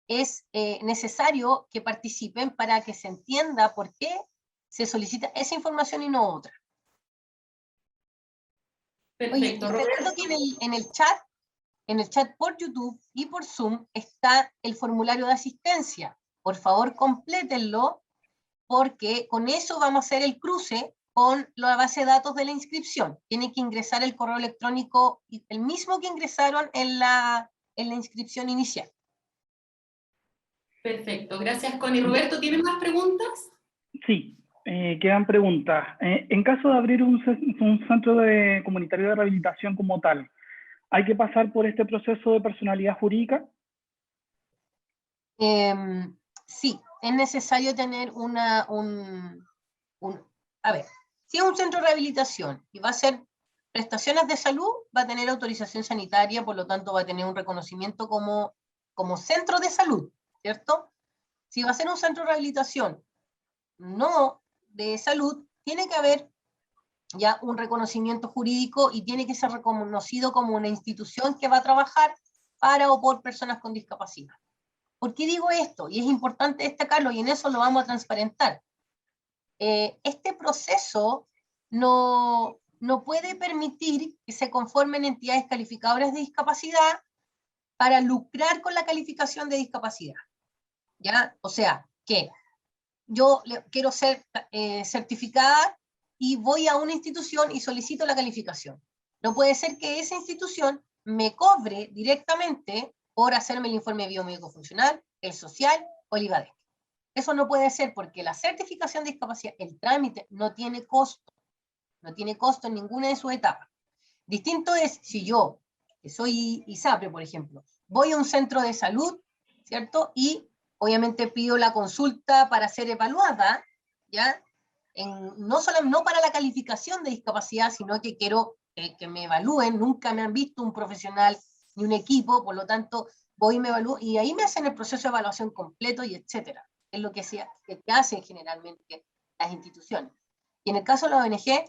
es necesario que participen para que se entienda por qué se solicita esa información y no otra. Perfecto. Oye, recuerdo que en el chat por YouTube y por Zoom está el formulario de asistencia. Por favor, complétenlo, porque con eso vamos a hacer el cruce con la base de datos de la inscripción. Tienen que ingresar el correo electrónico, el mismo que ingresaron en la inscripción inicial. Perfecto, gracias Connie. Roberto, ¿tienes más preguntas? Sí, quedan preguntas. En caso de abrir un centro comunitario de rehabilitación como tal, ¿hay que pasar por este proceso de personalidad jurídica? Sí, es necesario tener a ver, si es un centro de rehabilitación y va a ser prestaciones de salud, va a tener autorización sanitaria, por lo tanto va a tener un reconocimiento como centro de salud, ¿cierto? Si va a ser un centro de rehabilitación no de salud, tiene que haber ya un reconocimiento jurídico y tiene que ser reconocido como una institución que va a trabajar para o por personas con discapacidad. ¿Por qué digo esto? Y es importante destacarlo, y en eso lo vamos a transparentar. Este proceso no puede permitir que se conformen entidades calificadoras de discapacidad para lucrar con la calificación de discapacidad, ¿ya? O sea, que yo quiero ser certificada y voy a una institución y solicito la calificación. No puede ser que esa institución me cobre directamente por hacerme el informe biomédico funcional, el social Olivares. Eso no puede ser porque la certificación de discapacidad, el trámite, no tiene costo. No tiene costo en ninguna de sus etapas. Distinto es si yo, que soy ISAPRE, por ejemplo, voy a un centro de salud, ¿cierto? Y obviamente pido la consulta para ser evaluada, ¿ya? No para la calificación de discapacidad, sino que quiero que me evalúen. Nunca me han visto un profesional ni un equipo, por lo tanto, voy y me evalúo, y ahí me hacen el proceso de evaluación completo y etcétera. Es lo que hacen generalmente las instituciones. Y en el caso de la ONG,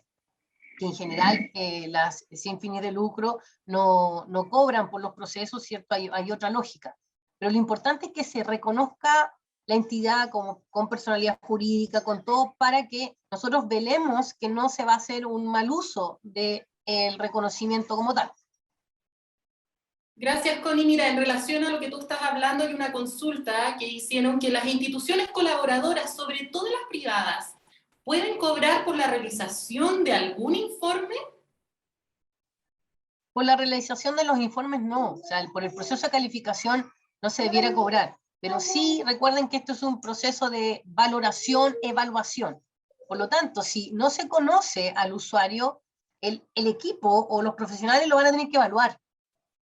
que en general las sin fines de lucro no cobran por los procesos, ¿cierto? Hay otra lógica. Pero lo importante es que se reconozca la entidad con personalidad jurídica, con todo, para que nosotros velemos que no se va a hacer un mal uso del reconocimiento como tal. Gracias, Connie. Mira, en relación a lo que tú estás hablando, hay una consulta que hicieron que las instituciones colaboradoras, sobre todo las privadas, ¿pueden cobrar por la realización de algún informe? Por la realización de los informes no, o sea, por el proceso de calificación no se debiera cobrar, pero sí recuerden que esto es un proceso de valoración, evaluación. Por lo tanto, si no se conoce al usuario, el equipo o los profesionales lo van a tener que evaluar,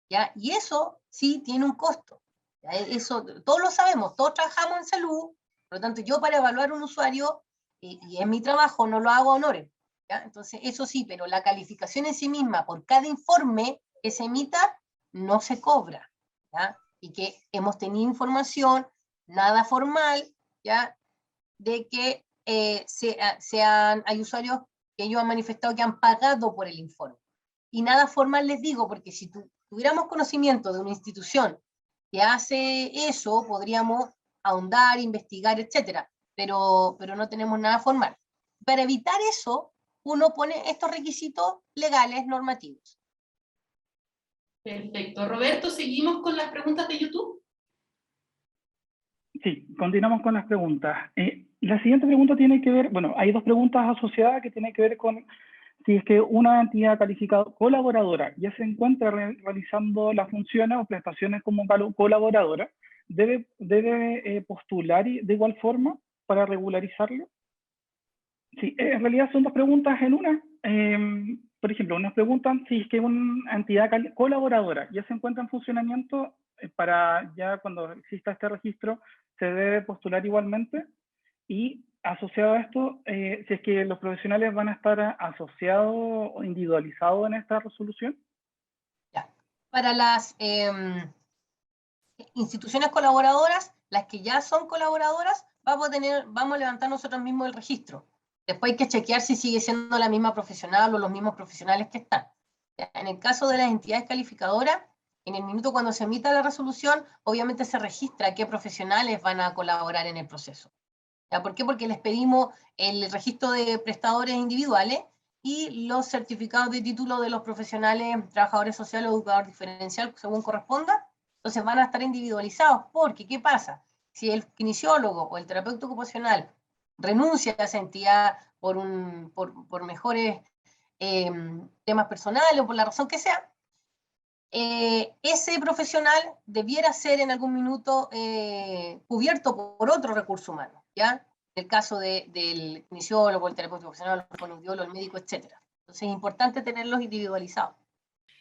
¿ya? Y eso sí tiene un costo, ¿ya? Eso todos lo sabemos, todos trabajamos en salud, por lo tanto yo para evaluar un usuario, y es mi trabajo, no lo hago a honores, ¿ya? Entonces eso sí, pero la calificación en sí misma, por cada informe que se emita, no se cobra, ¿ya? Y que hemos tenido información, nada formal, ¿ya? De que hay usuarios que ellos han manifestado que han pagado por el informe. Y nada formal les digo, porque si tuviéramos conocimiento de una institución que hace eso, podríamos ahondar, investigar, etcétera, pero no tenemos nada formal. Para evitar eso, uno pone estos requisitos legales, normativos. Perfecto. Roberto, ¿seguimos con las preguntas de YouTube? Sí, continuamos con las preguntas. La siguiente pregunta tiene que ver, bueno, hay dos preguntas asociadas que tienen que ver con si es que una entidad calificada colaboradora ya se encuentra realizando las funciones o prestaciones como colaboradora, debe postular de igual forma para regularizarlo. Sí, en realidad son dos preguntas en una. Por ejemplo, nos preguntan si es que una entidad colaboradora ya se encuentra en funcionamiento, para ya cuando exista este registro se debe postular igualmente. Y asociado a esto, si es que los profesionales van a estar asociados o individualizados en esta resolución. Ya. Para las instituciones colaboradoras, las que ya son colaboradoras, vamos a levantar nosotros mismos el registro. Después hay que chequear si sigue siendo la misma profesional o los mismos profesionales que están. En el caso de las entidades calificadoras, en el minuto cuando se emita la resolución, obviamente se registra qué profesionales van a colaborar en el proceso. ¿Ya? ¿Por qué? Porque les pedimos el registro de prestadores individuales y los certificados de título de los profesionales, trabajadores sociales o educador diferencial, según corresponda. Entonces van a estar individualizados, porque ¿qué pasa? Si el kinesiólogo o el terapeuta ocupacional renuncia a esa entidad por mejores temas personales o por la razón que sea, ese profesional debiera ser en algún minuto cubierto por otro recurso humano, ¿ya? En el caso del kinesiólogo, el terapeuta ocupacional, el fonoaudiólogo, el médico, etc. Entonces es importante tenerlos individualizados.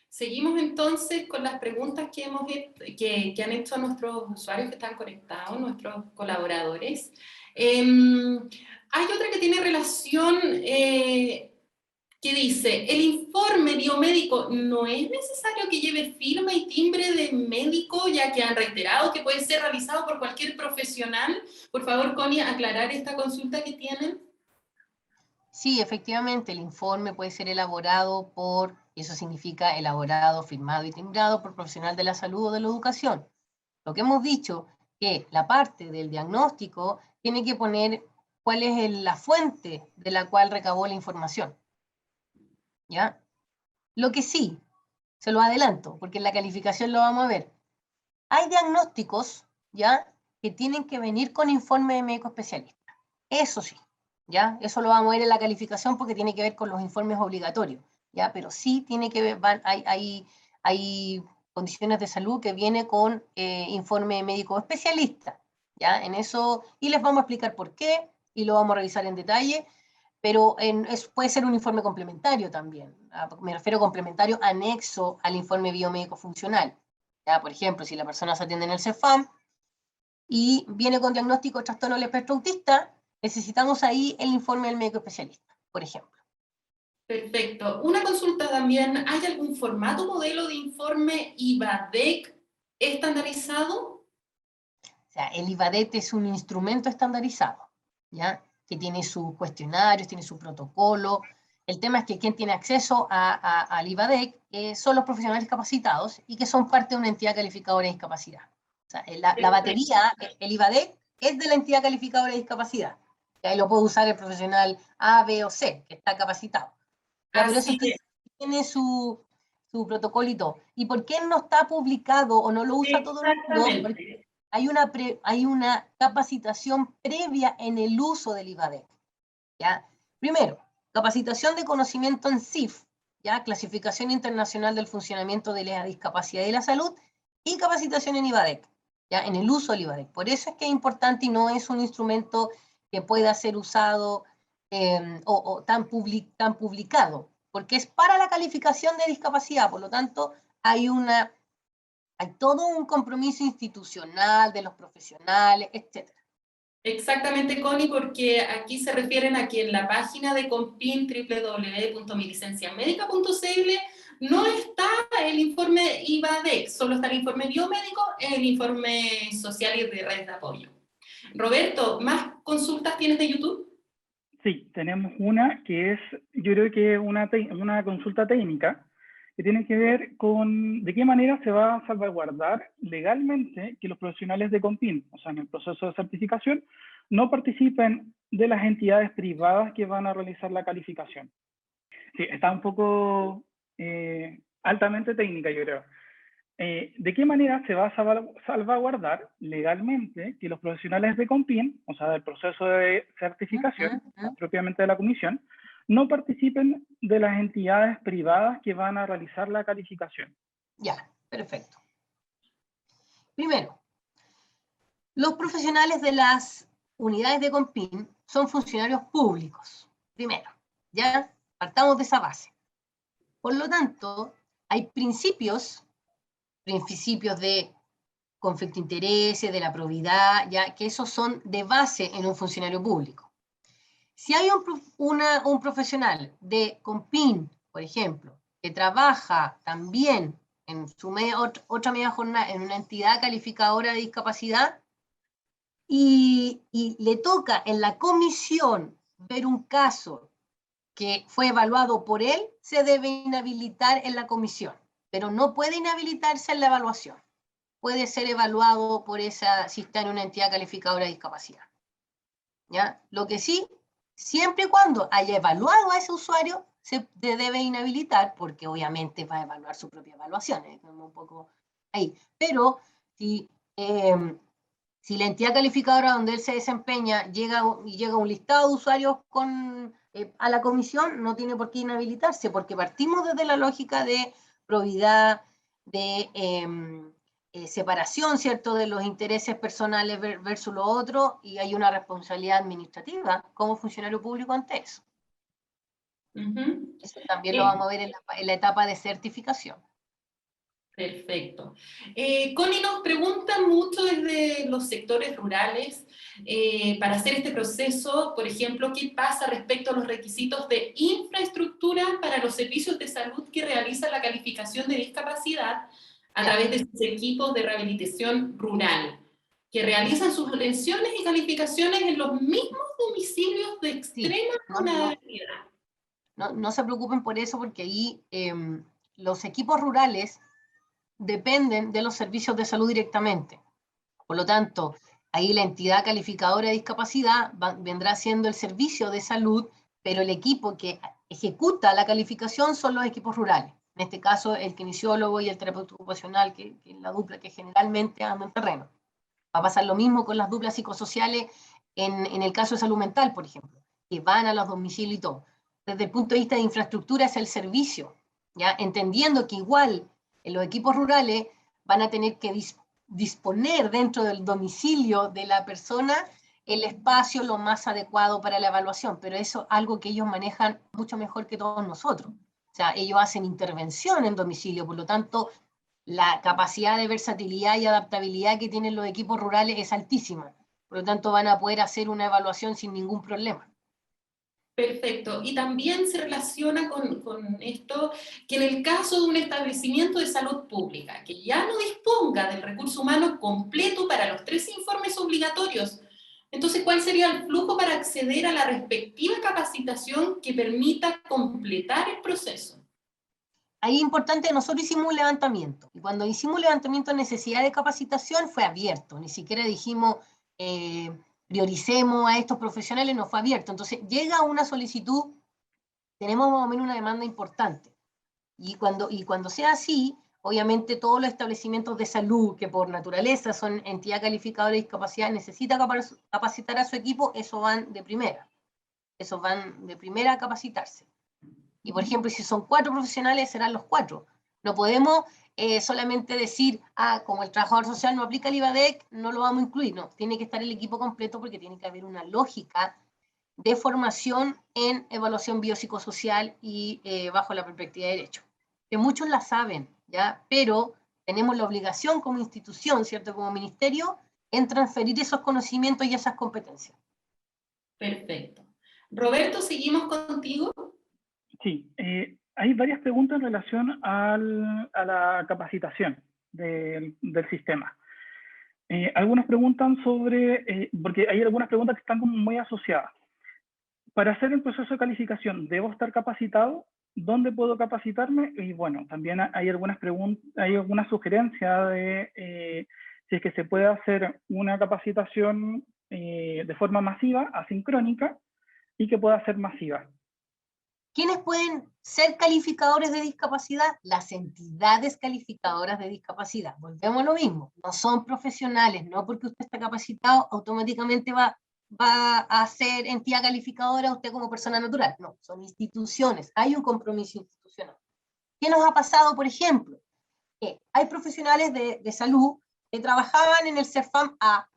Seguimos entonces con las preguntas que han hecho nuestros usuarios que están conectados, nuestros colaboradores. Hay otra que tiene relación, que dice, ¿el informe biomédico no es necesario que lleve firma y timbre de médico, ya que han reiterado que puede ser realizado por cualquier profesional? Por favor, Connie, aclarar esta consulta que tienen. Sí, efectivamente, el informe puede ser elaborado y eso significa elaborado, firmado y timbrado por profesional de la salud o de la educación. Lo que hemos dicho, que la parte del diagnóstico tiene que poner cuál es la fuente de la cual recabó la información. ¿Ya? Lo que sí, se lo adelanto, porque en la calificación lo vamos a ver. Hay diagnósticos, ¿ya?, que tienen que venir con informe de médico especialista. Eso sí, ¿ya? Eso lo vamos a ver en la calificación porque tiene que ver con los informes obligatorios, ¿ya? Pero sí tiene que ver, hay condiciones de salud que viene con informe de médico especialista. ¿ya? En eso, y les vamos a explicar por qué, y lo vamos a revisar en detalle, pero puede ser un informe complementario también. Me refiero a complementario anexo al informe biomédico funcional. ¿Ya? Por ejemplo, si la persona se atiende en el CEFAM y viene con diagnóstico de trastorno del espectro autista, necesitamos ahí el informe del médico especialista, por ejemplo. Perfecto. Una consulta también, ¿hay algún formato modelo de informe IVADEC estandarizado? O sea, el IVADET es un instrumento estandarizado, ¿ya? Que tiene sus cuestionarios, tiene su protocolo. El tema es que quien tiene acceso al IVADEC son los profesionales capacitados y que son parte de una entidad calificadora de discapacidad. O sea, la batería, el IVADEC, es de la entidad calificadora de discapacidad. Y ahí lo puede usar el profesional A, B o C, que está capacitado. Ya, pero eso tiene su protocolo y todo. ¿Y por qué no está publicado o no lo usa todo el mundo? Porque hay una capacitación previa en el uso del IVADEC. ¿Ya? Primero, capacitación de conocimiento en CIF, ¿ya? Clasificación Internacional del Funcionamiento de la Discapacidad y la Salud, y capacitación en IVADEC, ¿ya? En el uso del IVADEC. Por eso es que es importante y no es un instrumento que pueda ser usado o tan publicado, porque es para la calificación de discapacidad, por lo tanto hay todo un compromiso institucional de los profesionales, etc. Exactamente, Connie, porque aquí se refieren a que en la página de Compin, www.milicenciamedica.cl, no está el informe IVADEC, solo está el informe biomédico, el informe social y de red de apoyo. Roberto, ¿más consultas tienes de YouTube? Sí, tenemos una que es, yo creo que es una consulta técnica que tiene que ver con de qué manera se va a salvaguardar legalmente que los profesionales de COMPIN, o sea, en el proceso de certificación, no participen de las entidades privadas que van a realizar la calificación. Sí, está un poco altamente técnica, yo creo. ¿De qué manera se va a salvaguardar legalmente que los profesionales de COMPIN, o sea, del proceso de certificación, propiamente de la comisión, no participen de las entidades privadas que van a realizar la calificación? Ya, perfecto. Primero, los profesionales de las unidades de COMPIN son funcionarios públicos. Primero, ya partamos de esa base. Por lo tanto, hay principios de conflicto de intereses, de la probidad, ya que esos son de base en un funcionario público. Si hay un profesional de COMPIN, por ejemplo, que trabaja también en otra media jornada en una entidad calificadora de discapacidad y le toca en la comisión ver un caso que fue evaluado por él, se debe inhabilitar en la comisión, pero no puede inhabilitarse en la evaluación. Puede ser evaluado por si está en una entidad calificadora de discapacidad. ¿Ya? Lo que sí, siempre y cuando haya evaluado a ese usuario, se debe inhabilitar, porque obviamente va a evaluar su propia evaluación, un poco ahí. Pero si la entidad calificadora donde él se desempeña llega un listado de usuarios a la comisión, no tiene por qué inhabilitarse, porque partimos desde la lógica de probidad, de separación, ¿cierto?, de los intereses personales versus lo otro, y hay una responsabilidad administrativa como funcionario público ante eso. Eso también lo vamos a ver en la etapa de certificación. Perfecto. Connie nos pregunta mucho desde los sectores rurales para hacer este proceso, por ejemplo, ¿qué pasa respecto a los requisitos de infraestructura para los servicios de salud que realizan la calificación de discapacidad a través de sus equipos de rehabilitación rural, que realizan sus lesiones y calificaciones en los mismos domicilios de extrema vulnerabilidad? No se preocupen por eso, porque ahí los equipos rurales dependen de los servicios de salud directamente. Por lo tanto, ahí la entidad calificadora de discapacidad vendrá siendo el servicio de salud, pero el equipo que ejecuta la calificación son los equipos rurales. En este caso, el kinesiólogo y el terapeuta ocupacional, que es la dupla que generalmente anda en terreno. Va a pasar lo mismo con las duplas psicosociales en el caso de salud mental, por ejemplo, que van a los domicilios y todo. Desde el punto de vista de infraestructura es el servicio, ¿ya? Entendiendo que igual en los equipos rurales van a tener que disponer dentro del domicilio de la persona el espacio lo más adecuado para la evaluación, pero eso es algo que ellos manejan mucho mejor que todos nosotros. O sea, ellos hacen intervención en domicilio, por lo tanto, la capacidad de versatilidad y adaptabilidad que tienen los equipos rurales es altísima. Por lo tanto, van a poder hacer una evaluación sin ningún problema. Perfecto. Y también se relaciona con esto, que en el caso de un establecimiento de salud pública, que ya no disponga del recurso humano completo para los 3 informes obligatorios, entonces, ¿cuál sería el flujo para acceder a la respectiva capacitación que permita completar el proceso? Ahí es importante, nosotros hicimos un levantamiento, y cuando hicimos un levantamiento de necesidad de capacitación fue abierto, ni siquiera dijimos prioricemos a estos profesionales, no fue abierto. Entonces llega una solicitud, tenemos más o menos una demanda importante, y cuando sea así, obviamente todos los establecimientos de salud, que por naturaleza son entidad calificadora de discapacidad, necesita capacitar a su equipo, eso van de primera a capacitarse. Y por ejemplo, si son 4 profesionales, serán los 4. No podemos solamente decir, como el trabajador social no aplica el IVADEC, no lo vamos a incluir. No, tiene que estar el equipo completo porque tiene que haber una lógica de formación en evaluación biopsicosocial y bajo la perspectiva de derecho. Que muchos la saben, ¿ya? Pero tenemos la obligación como institución, ¿cierto? Como ministerio, en transferir esos conocimientos y esas competencias. Perfecto. Roberto, ¿seguimos contigo? Sí, hay varias preguntas en relación a la capacitación del sistema. Algunos preguntan sobre, porque hay algunas preguntas que están como muy asociadas. Para hacer el proceso de calificación, ¿debo estar capacitado? ¿Dónde puedo capacitarme? Y bueno, también hay algunas preguntas, hay alguna sugerencia de si es que se puede hacer una capacitación de forma masiva, asincrónica, y que pueda ser masiva. ¿Quiénes pueden ser calificadores de discapacidad? Las entidades calificadoras de discapacidad. Volvemos a lo mismo, no son profesionales, no porque usted está capacitado automáticamente va a ser entidad calificadora usted como persona natural. No, son instituciones, hay un compromiso institucional. ¿Qué nos ha pasado, por ejemplo? Que hay profesionales de salud que trabajaban en el CERFAM A,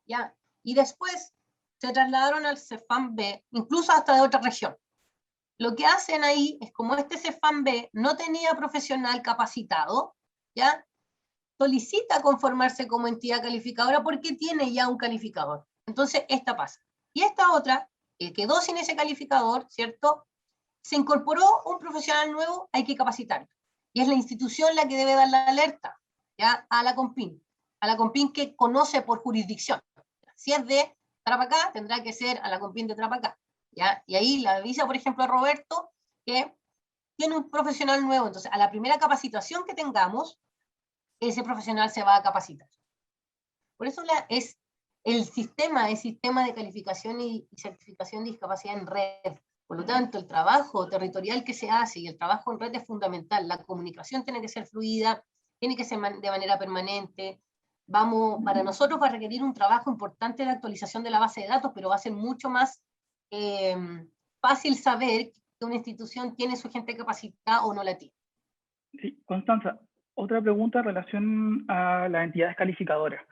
¿ya? Y después se trasladaron al CERFAM B, incluso hasta de otra región. Lo que hacen ahí es, como este CERFAM B no tenía profesional capacitado, ¿ya? Solicita conformarse como entidad calificadora porque tiene ya un calificador. Entonces, esta pasa. Y esta otra, que quedó sin ese calificador, ¿cierto? Se incorporó un profesional nuevo, hay que capacitarlo. Y es la institución la que debe dar la alerta, ¿ya? A la COMPIN que conoce por jurisdicción. Si es de Tarapacá, tendrá que ser a la COMPIN de Tarapacá. ¿Ya? Y ahí le avisa, por ejemplo, a Roberto que tiene un profesional nuevo. Entonces, a la primera capacitación que tengamos, ese profesional se va a capacitar. Por eso es el sistema de calificación y certificación de discapacidad en red. Por lo tanto, el trabajo territorial que se hace y el trabajo en red es fundamental. La comunicación tiene que ser fluida, tiene que ser de manera permanente. Para nosotros va a requerir un trabajo importante de actualización de la base de datos, pero va a ser mucho más fácil saber que una institución tiene su gente capacitada o no la tiene. Sí, Constanza, otra pregunta en relación a las entidades calificadoras.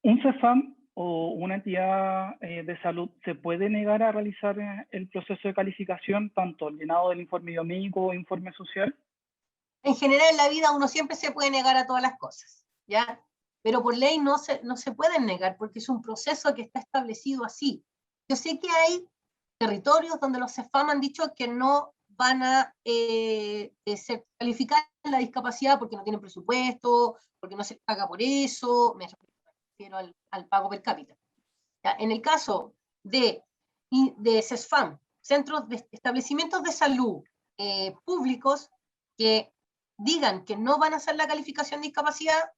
¿Un CEFAM o una entidad de salud se puede negar a realizar el proceso de calificación, tanto el llenado del informe biomédico o informe social? En general en la vida uno siempre se puede negar a todas las cosas, ¿ya? Pero por ley no se pueden negar porque es un proceso que está establecido así. Yo sé que hay territorios donde los CEFAM han dicho que no van a calificar la discapacidad porque no tienen presupuesto, porque no se paga por eso, me refiero al pago per cápita. ¿Ya? En el caso de CESFAM, establecimientos de salud públicos que digan que no van a hacer la calificación de discapacidad,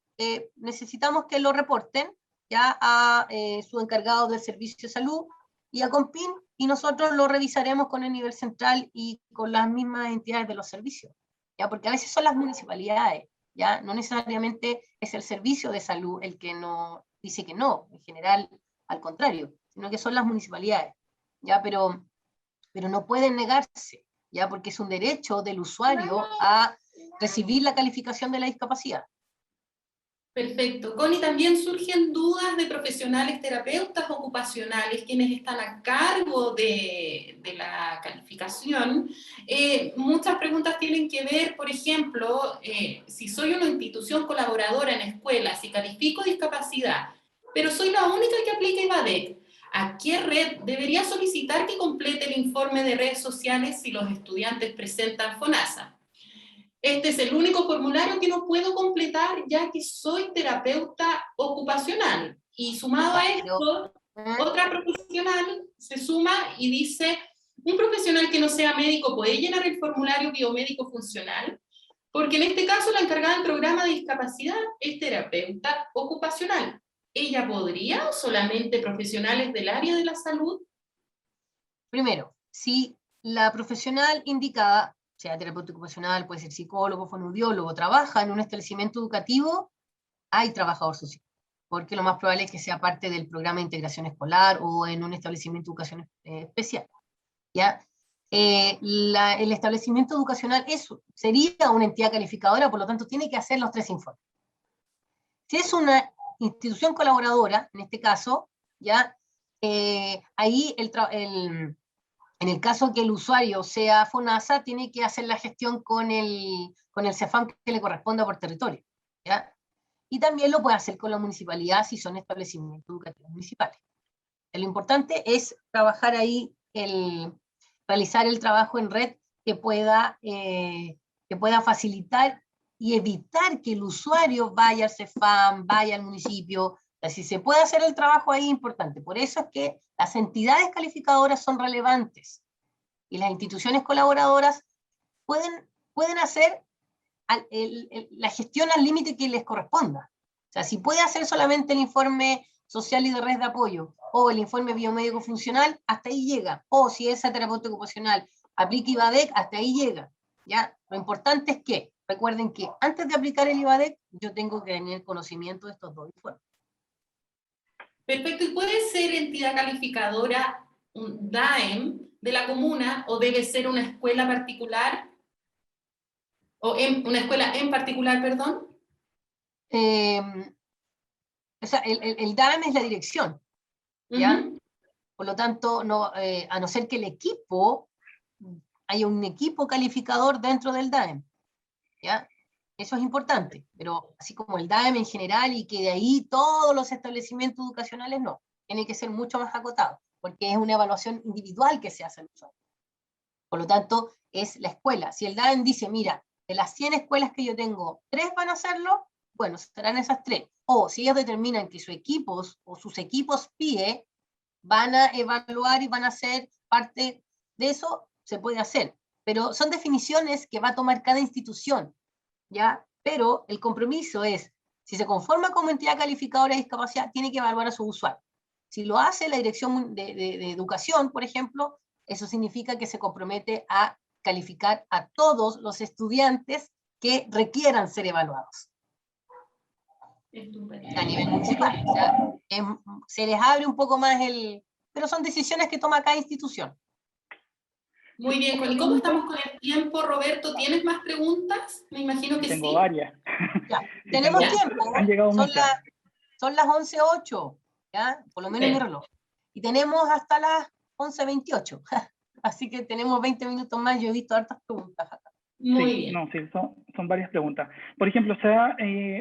necesitamos que lo reporten ya a su encargado del servicio de salud y a COMPIN, y nosotros lo revisaremos con el nivel central y con las mismas entidades de los servicios, ¿ya? Porque a veces son las municipalidades, ¿ya? No necesariamente es el servicio de salud el que no dice que no, en general al contrario, sino que son las municipalidades, ¿ya? Pero no pueden negarse, ¿ya? Porque es un derecho del usuario a recibir la calificación de la discapacidad. Perfecto. Connie, también surgen dudas de profesionales terapeutas ocupacionales, quienes están a cargo de la calificación. Muchas preguntas tienen que ver, por ejemplo, si soy una institución colaboradora en escuelas y califico discapacidad, pero soy la única que aplica IVADEC, ¿a qué red debería solicitar que complete el informe de redes sociales si los estudiantes presentan FONASA? Este es el único formulario que no puedo completar ya que soy terapeuta ocupacional. Y sumado a esto, otra profesional se suma y dice, un profesional que no sea médico puede llenar el formulario biomédico funcional, porque en este caso la encargada del programa de discapacidad es terapeuta ocupacional. ¿Ella podría o solamente profesionales del área de la salud? Primero, si la profesional indicada, sea terapeuta ocupacional, puede ser psicólogo, fonoaudiólogo, trabaja en un establecimiento educativo, hay trabajador social, porque lo más probable es que sea parte del programa de integración escolar o en un establecimiento de educación especial. ¿Ya? El establecimiento educacional sería una entidad calificadora, por lo tanto tiene que hacer los 3 informes. Si es una institución colaboradora, en este caso, ¿ya? Ahí en el caso que el usuario sea FONASA, tiene que hacer la gestión con el CEFAM que le corresponda por territorio, ¿ya? Y también lo puede hacer con la municipalidad si son establecimientos educativos municipales. Lo importante es trabajar ahí, realizar el trabajo en red que pueda facilitar y evitar que el usuario vaya al CEFAM, vaya al municipio. O sea, si se puede hacer el trabajo ahí, es importante. Por eso es que las entidades calificadoras son relevantes y las instituciones colaboradoras pueden hacer la gestión al límite que les corresponda. O sea, si puede hacer solamente el informe social y de red de apoyo, o el informe biomédico funcional, hasta ahí llega. O si es terapeuta ocupacional, aplica IVADEC, hasta ahí llega. ¿Ya? Lo importante es que, recuerden que antes de aplicar el IVADEC, yo tengo que tener conocimiento de estos 2 informes. Perfecto. ¿Y puede ser entidad calificadora un DAEM de la comuna o debe ser una escuela particular? ¿O una escuela en particular, perdón? O sea, el DAEM es la dirección, ¿ya? Por lo tanto, a no ser que el equipo, haya un equipo calificador dentro del DAEM, ¿ya? Eso es importante, pero así como el DAEM en general y que de ahí todos los establecimientos educacionales, no. Tiene que ser mucho más acotado, porque es una evaluación individual que se hace al usuario. Por lo tanto, es la escuela. Si el DAEM dice, mira, de las 100 escuelas que yo tengo, 3 van a hacerlo, bueno, serán esas 3. O si ellos determinan que sus equipos PIE van a evaluar y van a ser parte de eso, se puede hacer. Pero son definiciones que va a tomar cada institución, ¿ya? Pero el compromiso es, si se conforma como entidad calificadora de discapacidad, tiene que evaluar a sus usuarios. Si lo hace la Dirección de Educación, por ejemplo, eso significa que se compromete a calificar a todos los estudiantes que requieran ser evaluados. A nivel municipal. O sea, se les abre un poco más pero son decisiones que toma cada institución. Muy bien, ¿y cómo estamos con el tiempo, Roberto? ¿Tienes más preguntas? Me imagino que Tengo sí. varias. Ya, tenemos tiempo. Han llegado muchas. Son las 11:08, ¿ya? Por lo menos en mi reloj. Y tenemos hasta las 11:28. Así que tenemos 20 minutos más. Yo he visto hartas preguntas acá. Muy bien. No, sí, son varias preguntas. Por ejemplo,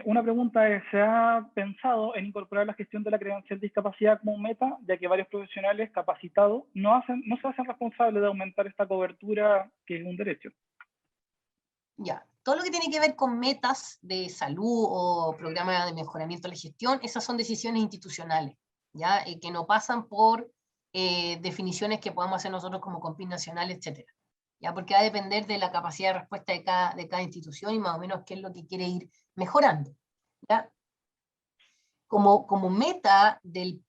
una pregunta es, ¿se ha pensado en incorporar la gestión de la credencial de discapacidad como meta, ya que varios profesionales capacitados no se hacen responsables de aumentar esta cobertura, que es un derecho? Ya, todo lo que tiene que ver con metas de salud o programa de mejoramiento de la gestión, esas son decisiones institucionales, ¿ya? Que no pasan por definiciones que podamos hacer nosotros como CONPIN nacional, etcétera. ¿Ya? Porque va a depender de la capacidad de respuesta de cada institución y más o menos qué es lo que quiere ir mejorando, ¿ya? Como meta de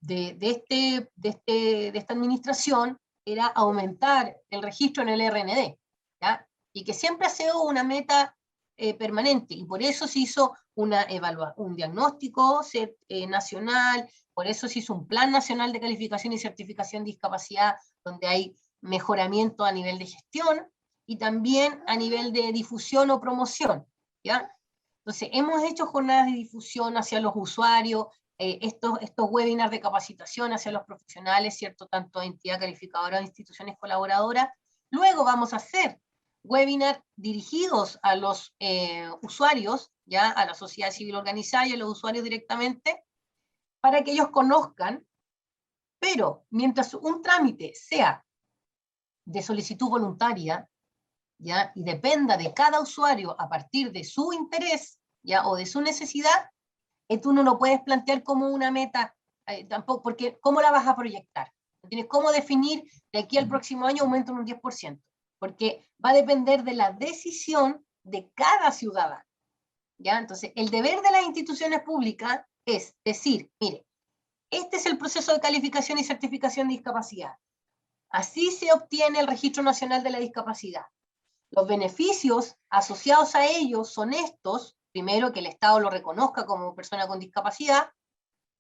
esta administración era aumentar el registro en el RND, ¿ya? Y que siempre ha sido una meta permanente, y por eso se hizo un diagnóstico nacional, por eso se hizo un plan nacional de calificación y certificación de discapacidad, donde hay mejoramiento a nivel de gestión, y también a nivel de difusión o promoción, ¿ya? Entonces, hemos hecho jornadas de difusión hacia los usuarios, estos webinars de capacitación hacia los profesionales, ¿cierto? Tanto entidad calificadora o instituciones colaboradoras. Luego vamos a hacer webinars dirigidos a los usuarios, ya a la sociedad civil organizada y a los usuarios directamente, para que ellos conozcan, pero mientras un trámite sea de solicitud voluntaria, ¿ya? Y dependa de cada usuario a partir de su interés, ¿ya? O de su necesidad, tú no lo puedes plantear como una meta, tampoco, porque ¿cómo la vas a proyectar? No tienes cómo definir de aquí al próximo año aumento en un 10%, porque va a depender de la decisión de cada ciudadano, ¿ya? Entonces, el deber de las instituciones públicas es decir, mire, este es el proceso de calificación y certificación de discapacidad. Así se obtiene el Registro Nacional de la Discapacidad. Los beneficios asociados a ellos son estos: primero, que el Estado lo reconozca como persona con discapacidad,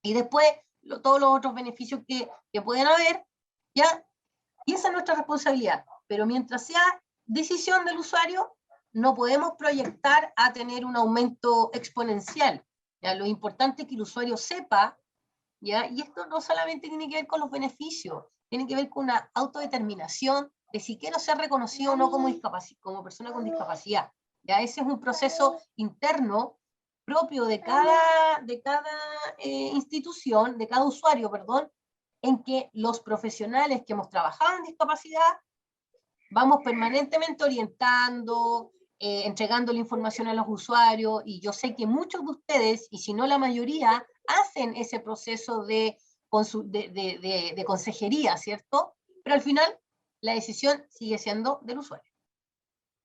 y después todos los otros beneficios que pueden haber, ¿ya? Y esa es nuestra responsabilidad. Pero mientras sea decisión del usuario, no podemos proyectar a tener un aumento exponencial, ¿ya? Lo importante es que el usuario sepa, ¿ya? Y esto no solamente tiene que ver con los beneficios, tiene que ver con una autodeterminación de si quiero ser reconocido o no como persona con discapacidad. ¿Ya? Ese es un proceso interno propio de cada institución, de cada usuario, perdón, en que los profesionales que hemos trabajado en discapacidad vamos permanentemente orientando, entregando la información a los usuarios, y yo sé que muchos de ustedes, y si no la mayoría, hacen ese proceso de consejería, ¿cierto? Pero al final, la decisión sigue siendo del usuario.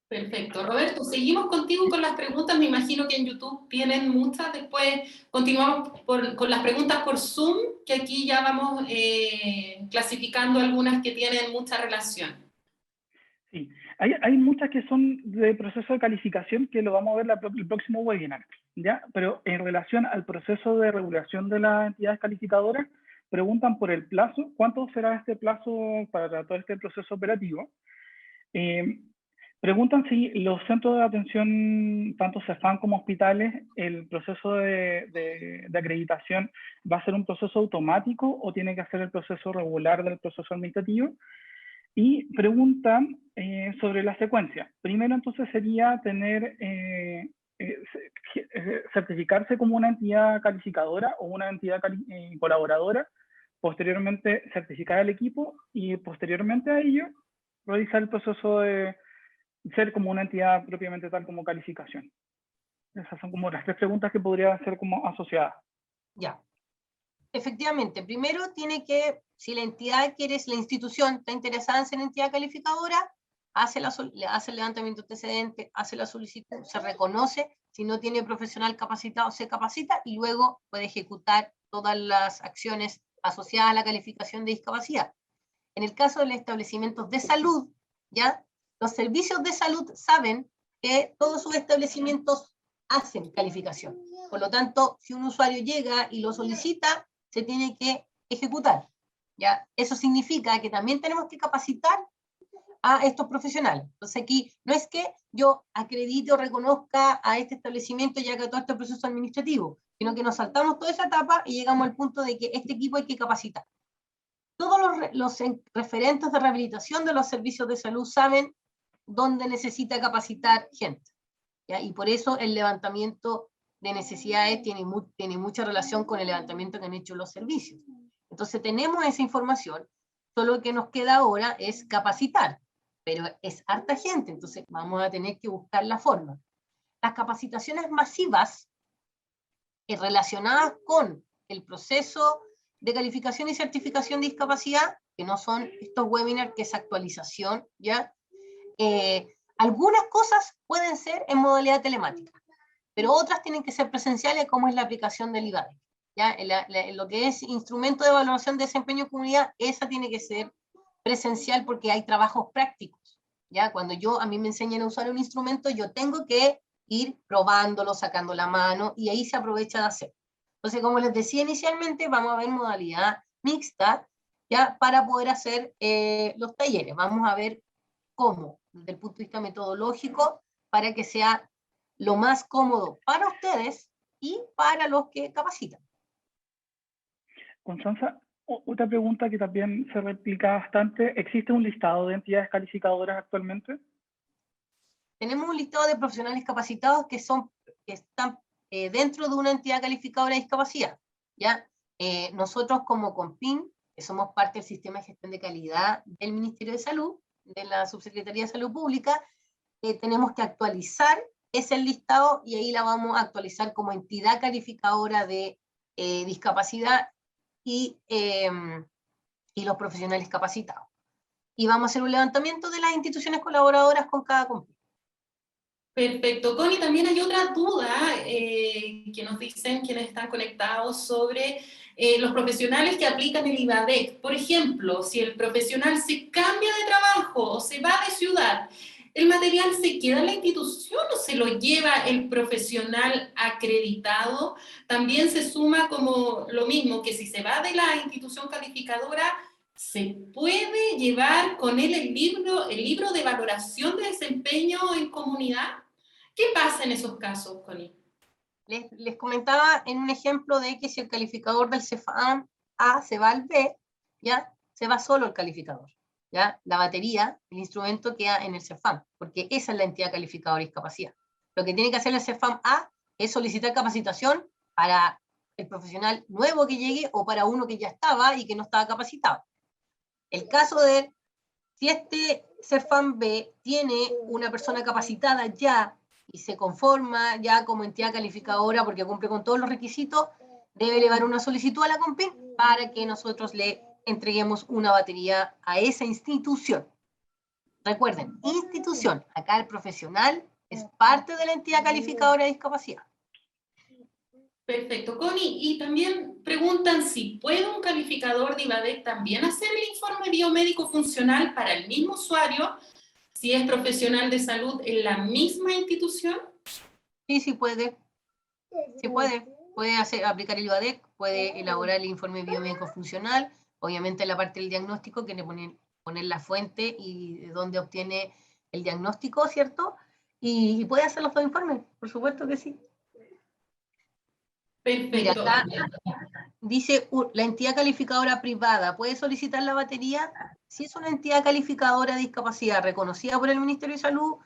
Perfecto. Roberto, seguimos contigo con las preguntas. Me imagino que en YouTube tienen muchas. Después continuamos con las preguntas por Zoom, que aquí ya vamos clasificando algunas que tienen mucha relación. Sí, hay muchas que son de proceso de calificación que lo vamos a ver el próximo webinar, ¿ya? Pero en relación al proceso de regulación de las entidades calificadoras, preguntan por el plazo, ¿cuánto será este plazo para todo este proceso operativo? Preguntan si los centros de atención, tanto CEFAM como hospitales, el proceso de acreditación va a ser un proceso automático o tiene que hacer el proceso regular del proceso administrativo. Y preguntan sobre la secuencia. Primero entonces sería tener, certificarse como una entidad calificadora o una entidad colaboradora, posteriormente certificar al equipo y posteriormente a ello realizar el proceso de ser como una entidad propiamente tal como calificación. Esas son como las tres preguntas que podría ser como asociadas. Ya. Efectivamente, primero tiene que, si la entidad la institución está interesada en ser entidad calificadora, hace el levantamiento de antecedentes, hace la solicitud, se reconoce, si no tiene profesional capacitado, se capacita y luego puede ejecutar todas las acciones asociadas a la calificación de discapacidad. En el caso de los establecimientos de salud, ¿ya? Los servicios de salud saben que todos sus establecimientos hacen calificación. Por lo tanto, si un usuario llega y lo solicita, se tiene que ejecutar, ¿ya? Eso significa que también tenemos que capacitar a estos profesionales. Entonces aquí no es que yo acredite o reconozca a este establecimiento y haga todo este proceso administrativo, sino que nos saltamos toda esa etapa y llegamos al punto de que este equipo hay que capacitar. Todos los referentes de rehabilitación de los servicios de salud saben dónde necesita capacitar gente, ¿ya? Y por eso el levantamiento de necesidades tiene mucha relación con el levantamiento que han hecho los servicios. Entonces tenemos esa información, solo lo que nos queda ahora es capacitar, pero es harta gente, entonces vamos a tener que buscar la forma. Las capacitaciones masivas relacionadas con el proceso de calificación y certificación de discapacidad, que no son estos webinars, que es actualización, ¿ya? Algunas cosas pueden ser en modalidad telemática, pero otras tienen que ser presenciales, como es la aplicación del IVADE, ¿ya? Lo que es instrumento de evaluación de desempeño en comunidad, esa tiene que ser presencial porque hay trabajos prácticos, ¿ya? Cuando a mí me enseñan a usar un instrumento, yo tengo que ir probándolo, sacando la mano, y ahí se aprovecha de hacer. Entonces, como les decía inicialmente, vamos a ver modalidad mixta, ¿ya? Para poder hacer los talleres. Vamos a ver cómo, desde el punto de vista metodológico, para que sea lo más cómodo para ustedes y para los que capacitan. Constanza, otra pregunta que también se replica bastante. ¿Existe un listado de entidades calificadoras actualmente? Tenemos un listado de profesionales capacitados que están dentro de una entidad calificadora de discapacidad, ¿ya? Nosotros como CONPIN, que somos parte del sistema de gestión de calidad del Ministerio de Salud, de la Subsecretaría de Salud Pública, tenemos que actualizar ese listado y ahí la vamos a actualizar como entidad calificadora de discapacidad y los profesionales capacitados. Y vamos a hacer un levantamiento de las instituciones colaboradoras con cada CONPIN. Perfecto. Connie, también hay otra duda que nos dicen quienes están conectados sobre los profesionales que aplican el IVADEC. Por ejemplo, si el profesional se cambia de trabajo o se va de ciudad, ¿el material se queda en la institución o se lo lleva el profesional acreditado? También se suma como lo mismo, que si se va de la institución calificadora, ¿se puede llevar con él el libro de valoración de desempeño en comunidad? ¿Qué pasa en esos casos, Connie? Les comentaba en un ejemplo de que si el calificador del CEFAM A se va al B, ¿ya? Se va solo el calificador, ¿ya? La batería, el instrumento queda en el CEFAM, porque esa es la entidad calificadora de discapacidad. Lo que tiene que hacer el CEFAM A es solicitar capacitación para el profesional nuevo que llegue o para uno que ya estaba y que no estaba capacitado. El caso de, si este CEFAM B tiene una persona capacitada ya y se conforma ya como entidad calificadora porque cumple con todos los requisitos, debe elevar una solicitud a la CONPIN para que nosotros le entreguemos una batería a esa institución. Recuerden, institución, acá el profesional es parte de la entidad calificadora de discapacidad. Perfecto, Connie. Y también preguntan si puede un calificador de IVADEC también hacer el informe biomédico funcional para el mismo usuario si es profesional de salud en la misma institución. Sí, sí puede. Sí puede. Puede aplicar el IVADEC, puede elaborar el informe biomédico funcional, obviamente la parte del diagnóstico, que le poner la fuente y de dónde obtiene el diagnóstico, ¿cierto? Y puede hacer los dos informes, por supuesto que sí. Perfecto. Mira, acá dice, la entidad calificadora privada puede solicitar la batería. Si es una entidad calificadora de discapacidad reconocida por el Ministerio de Salud,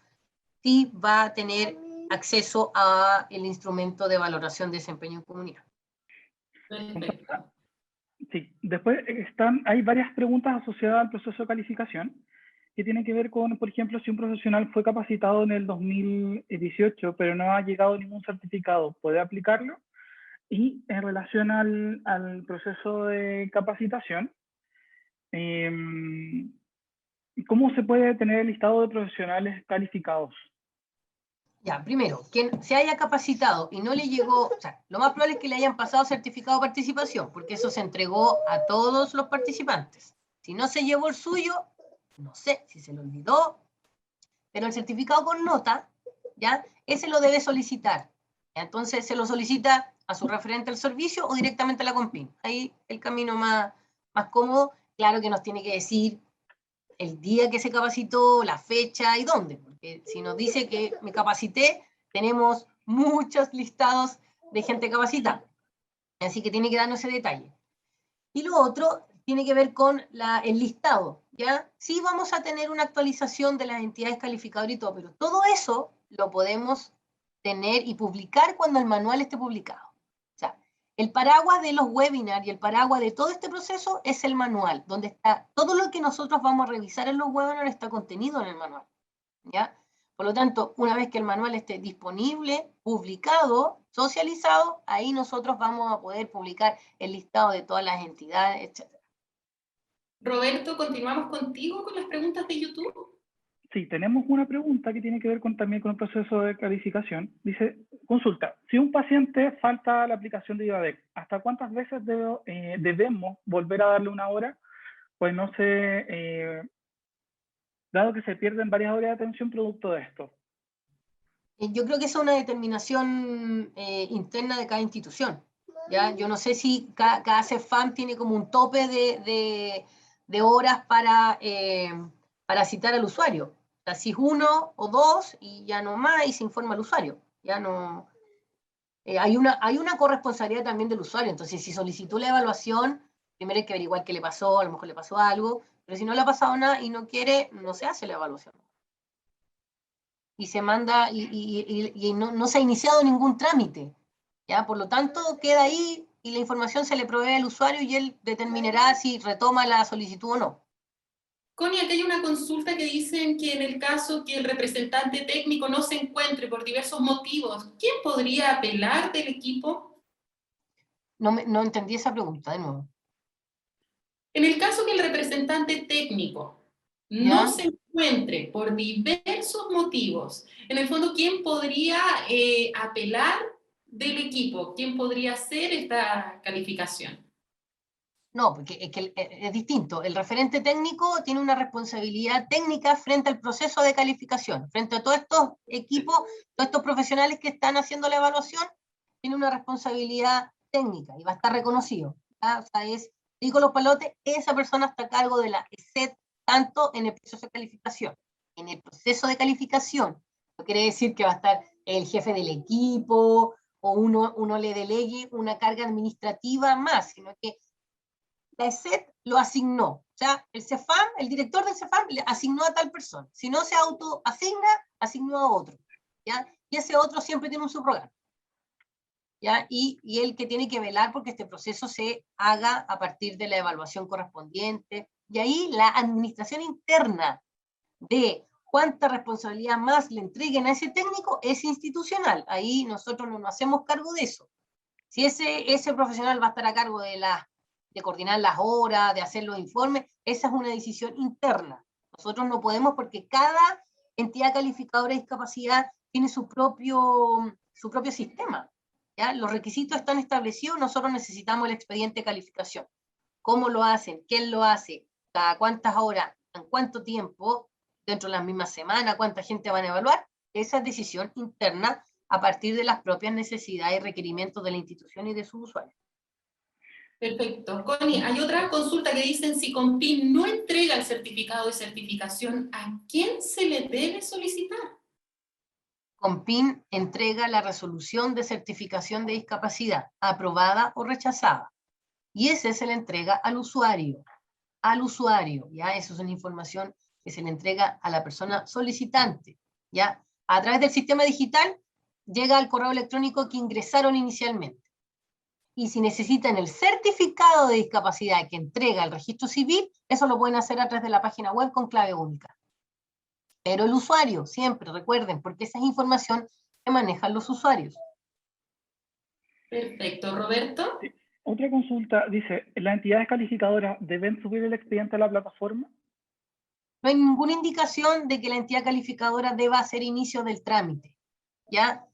sí va a tener acceso a el instrumento de valoración de desempeño en comunidad. Perfecto. Sí, después hay varias preguntas asociadas al proceso de calificación que tienen que ver con, por ejemplo, si un profesional fue capacitado en el 2018, pero no ha llegado ningún certificado, ¿puede aplicarlo? Y en relación al proceso de capacitación, ¿cómo se puede tener el listado de profesionales calificados? Ya, primero, quien se haya capacitado y no le llegó, o sea, lo más probable es que le hayan pasado certificado de participación, porque eso se entregó a todos los participantes. Si no se llevó el suyo, no sé si se lo olvidó, pero el certificado con nota, ¿ya? Ese lo debe solicitar. Entonces se lo solicita a su referente del servicio o directamente a la CONPIN. Ahí el camino más cómodo, claro que nos tiene que decir el día que se capacitó, la fecha y dónde, porque si nos dice que me capacité, tenemos muchos listados de gente capacitada, así que tiene que darnos ese detalle. Y lo otro tiene que ver con el listado, ¿ya? Sí vamos a tener una actualización de las entidades calificadoras y todo, pero todo eso lo podemos tener y publicar cuando el manual esté publicado. O sea, el paraguas de los webinars y el paraguas de todo este proceso es el manual, donde está todo lo que nosotros vamos a revisar en los webinars está contenido en el manual, ¿ya? Por lo tanto, una vez que el manual esté disponible, publicado, socializado, ahí nosotros vamos a poder publicar el listado de todas las entidades, etc. Roberto, continuamos contigo con las preguntas de YouTube. Sí, tenemos una pregunta que tiene que ver también con el proceso de calificación. Dice, consulta, si un paciente falta a la aplicación de IVADEC, ¿hasta cuántas veces debemos volver a darle una hora? Pues no sé, dado que se pierden varias horas de atención producto de esto. Yo creo que esa es una determinación interna de cada institución, ¿ya? Yo no sé si cada CEFAM tiene como un tope de horas para citar al usuario. O sea, si es 1 o 2 y ya no más y se informa al usuario. Ya no... hay una corresponsabilidad también del usuario, entonces si solicitó la evaluación, primero hay que averiguar qué le pasó, a lo mejor le pasó algo, pero si no le ha pasado nada y no quiere, no se hace la evaluación. Y se manda, y no se ha iniciado ningún trámite, ¿ya? Por lo tanto, queda ahí y la información se le provee al usuario y él determinará si retoma la solicitud o no. Connie, aquí hay una consulta que dicen que en el caso que el representante técnico no se encuentre por diversos motivos, ¿quién podría apelar del equipo? No entendí esa pregunta, de nuevo. En el caso que el representante técnico no ¿Ya? se encuentre por diversos motivos, en el fondo, ¿quién podría apelar del equipo? ¿Quién podría hacer esta calificación? No, porque es distinto. El referente técnico tiene una responsabilidad técnica frente al proceso de calificación. Frente a todos estos equipos, todos estos profesionales que están haciendo la evaluación, tiene una responsabilidad técnica y va a estar reconocido. ¿Ya? O sea, digo los palotes, esa persona está a cargo de la ESET, tanto en el proceso de calificación. En el proceso de calificación, no quiere decir que va a estar el jefe del equipo o uno le delegue una carga administrativa más, sino que la ESET lo asignó. O sea, el CEFAM, el director del CEFAM le asignó a tal persona. Si no se autoasigna, asignó a otro. ¿Ya? Y ese otro siempre tiene un subrogante. ¿Ya? Y el que tiene que velar porque este proceso se haga a partir de la evaluación correspondiente. Y ahí la administración interna de cuánta responsabilidad más le entreguen a ese técnico es institucional. Ahí nosotros no nos hacemos cargo de eso. Si ese profesional va a estar a cargo de coordinar las horas, de hacer los informes, esa es una decisión interna. Nosotros no podemos porque cada entidad calificadora de discapacidad tiene su propio sistema. ¿Ya? Los requisitos están establecidos, nosotros necesitamos el expediente de calificación. ¿Cómo lo hacen? ¿Quién lo hace? ¿Cada cuántas horas? ¿En cuánto tiempo? ¿Dentro de las mismas semanas? ¿Cuánta gente van a evaluar? Esa es decisión interna a partir de las propias necesidades y requerimientos de la institución y de sus usuarios. Perfecto. Connie, hay otra consulta que dicen si CONPIN no entrega el certificado de certificación, ¿a quién se le debe solicitar? CONPIN entrega la resolución de certificación de discapacidad, aprobada o rechazada. Y ese se le entrega al usuario. ¿Ya? Eso es una información que se le entrega a la persona solicitante, ¿ya? A través del sistema digital llega al correo electrónico que ingresaron inicialmente. Y si necesitan el certificado de discapacidad que entrega el registro civil, eso lo pueden hacer a través de la página web con clave única. Pero el usuario, siempre, recuerden, porque esa es información que manejan los usuarios. Perfecto. ¿Roberto? Sí. Otra consulta dice, ¿las entidades calificadoras deben subir el expediente a la plataforma? No hay ninguna indicación de que la entidad calificadora deba hacer inicio del trámite, ¿ya?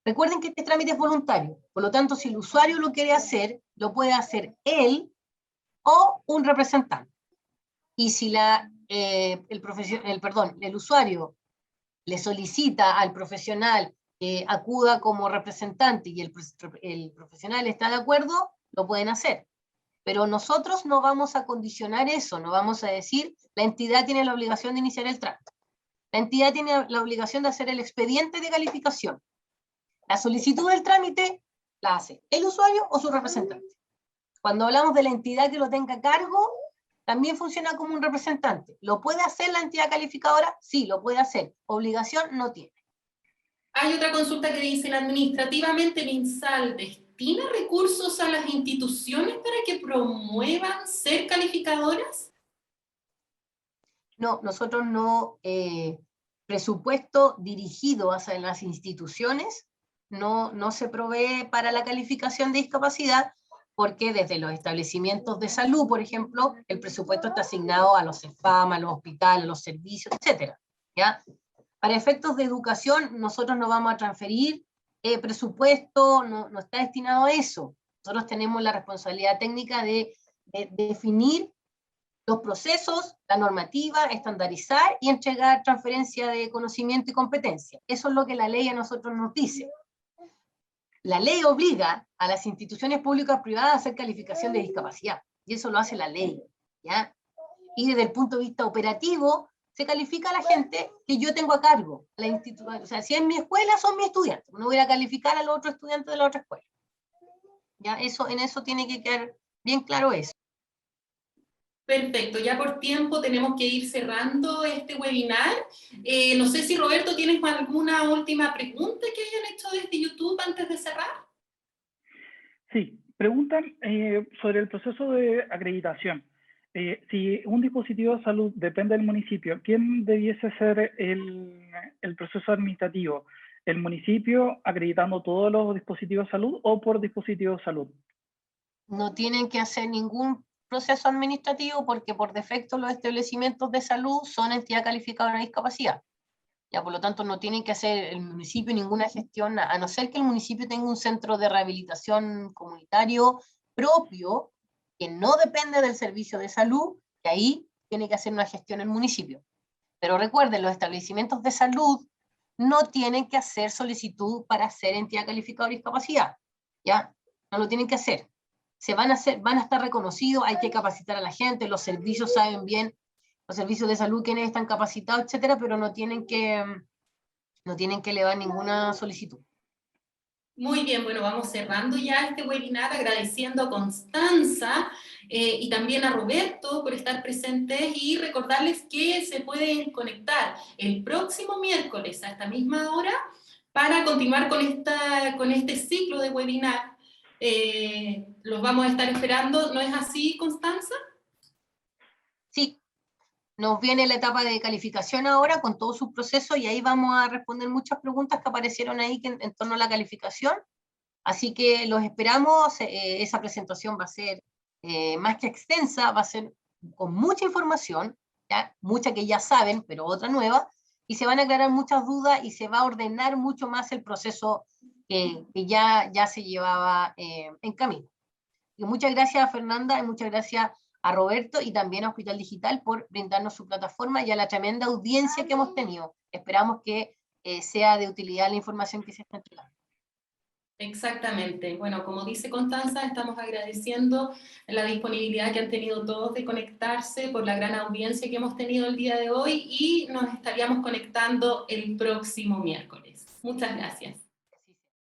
Recuerden que este trámite es voluntario, por lo tanto, si el usuario lo quiere hacer, lo puede hacer él o un representante. Y si el usuario le solicita al profesional que acuda como representante y el profesional está de acuerdo, lo pueden hacer. Pero nosotros no vamos a condicionar eso, no vamos a decir, la entidad tiene la obligación de iniciar el trámite. La entidad tiene la obligación de hacer el expediente de calificación. La solicitud del trámite la hace el usuario o su representante. Cuando hablamos de la entidad que lo tenga a cargo, también funciona como un representante. ¿Lo puede hacer la entidad calificadora? Sí, lo puede hacer. Obligación no tiene. Hay otra consulta que dice, administrativamente el INSAL destina recursos a las instituciones para que promuevan ser calificadoras. No, nosotros no, presupuesto dirigido hacia las instituciones no se provee para la calificación de discapacidad, porque desde los establecimientos de salud, por ejemplo, el presupuesto está asignado a los CEFAM, a los hospitales, a los servicios, etc. ¿Ya? Para efectos de educación, nosotros no vamos a transferir presupuesto, no está destinado a eso. Nosotros tenemos la responsabilidad técnica de definir los procesos, la normativa, estandarizar y entregar transferencia de conocimiento y competencia. Eso es lo que la ley a nosotros nos dice. La ley obliga a las instituciones públicas privadas a hacer calificación de discapacidad, y eso lo hace la ley, ¿ya? Y desde el punto de vista operativo, se califica a la gente que yo tengo a cargo, la institución. O sea, si es mi escuela, son mis estudiantes. No voy a calificar a los otros estudiantes de la otra escuela. ¿Ya? Eso, en eso tiene que quedar bien claro eso. Perfecto, ya por tiempo tenemos que ir cerrando este webinar. No sé si Roberto tienes alguna última pregunta que hayan hecho desde YouTube antes de cerrar. Sí, preguntan sobre el proceso de acreditación. Si un dispositivo de salud depende del municipio, ¿quién debiese ser el proceso administrativo? ¿El municipio acreditando todos los dispositivos de salud o por dispositivo de salud? No tienen que hacer ningún proceso administrativo porque por defecto los establecimientos de salud son entidad calificada de discapacidad. Ya, por lo tanto, no tienen que hacer el municipio ninguna gestión, a no ser que el municipio tenga un centro de rehabilitación comunitario propio, que no depende del servicio de salud, que ahí tiene que hacer una gestión el municipio. Pero recuerden, los establecimientos de salud no tienen que hacer solicitud para ser entidad calificada de discapacidad, ¿ya? No lo tienen que hacer. Van a estar reconocidos, hay que capacitar a la gente, los servicios saben bien, los servicios de salud, quienes están capacitados, etcétera, pero no tienen que elevar ninguna solicitud. Muy bien, bueno, vamos cerrando ya este webinar agradeciendo a Constanza y también a Roberto por estar presentes y recordarles que se pueden conectar el próximo miércoles a esta misma hora para continuar con este ciclo de webinar. Los vamos a estar esperando, ¿no es así, Constanza? Sí, nos viene la etapa de calificación ahora con todo su proceso y ahí vamos a responder muchas preguntas que aparecieron ahí en torno a la calificación. Así que los esperamos, esa presentación va a ser más que extensa, va a ser con mucha información, ¿ya? Mucha que ya saben, pero otra nueva, y se van a aclarar muchas dudas y se va a ordenar mucho más el proceso que ya se llevaba en camino. Y muchas gracias a Fernanda y muchas gracias a Roberto y también a Hospital Digital por brindarnos su plataforma y a la tremenda audiencia que hemos tenido. Esperamos que sea de utilidad la información que se está entregando. Exactamente. Bueno, como dice Constanza, estamos agradeciendo la disponibilidad que han tenido todos de conectarse por la gran audiencia que hemos tenido el día de hoy y nos estaríamos conectando el próximo miércoles. Muchas gracias.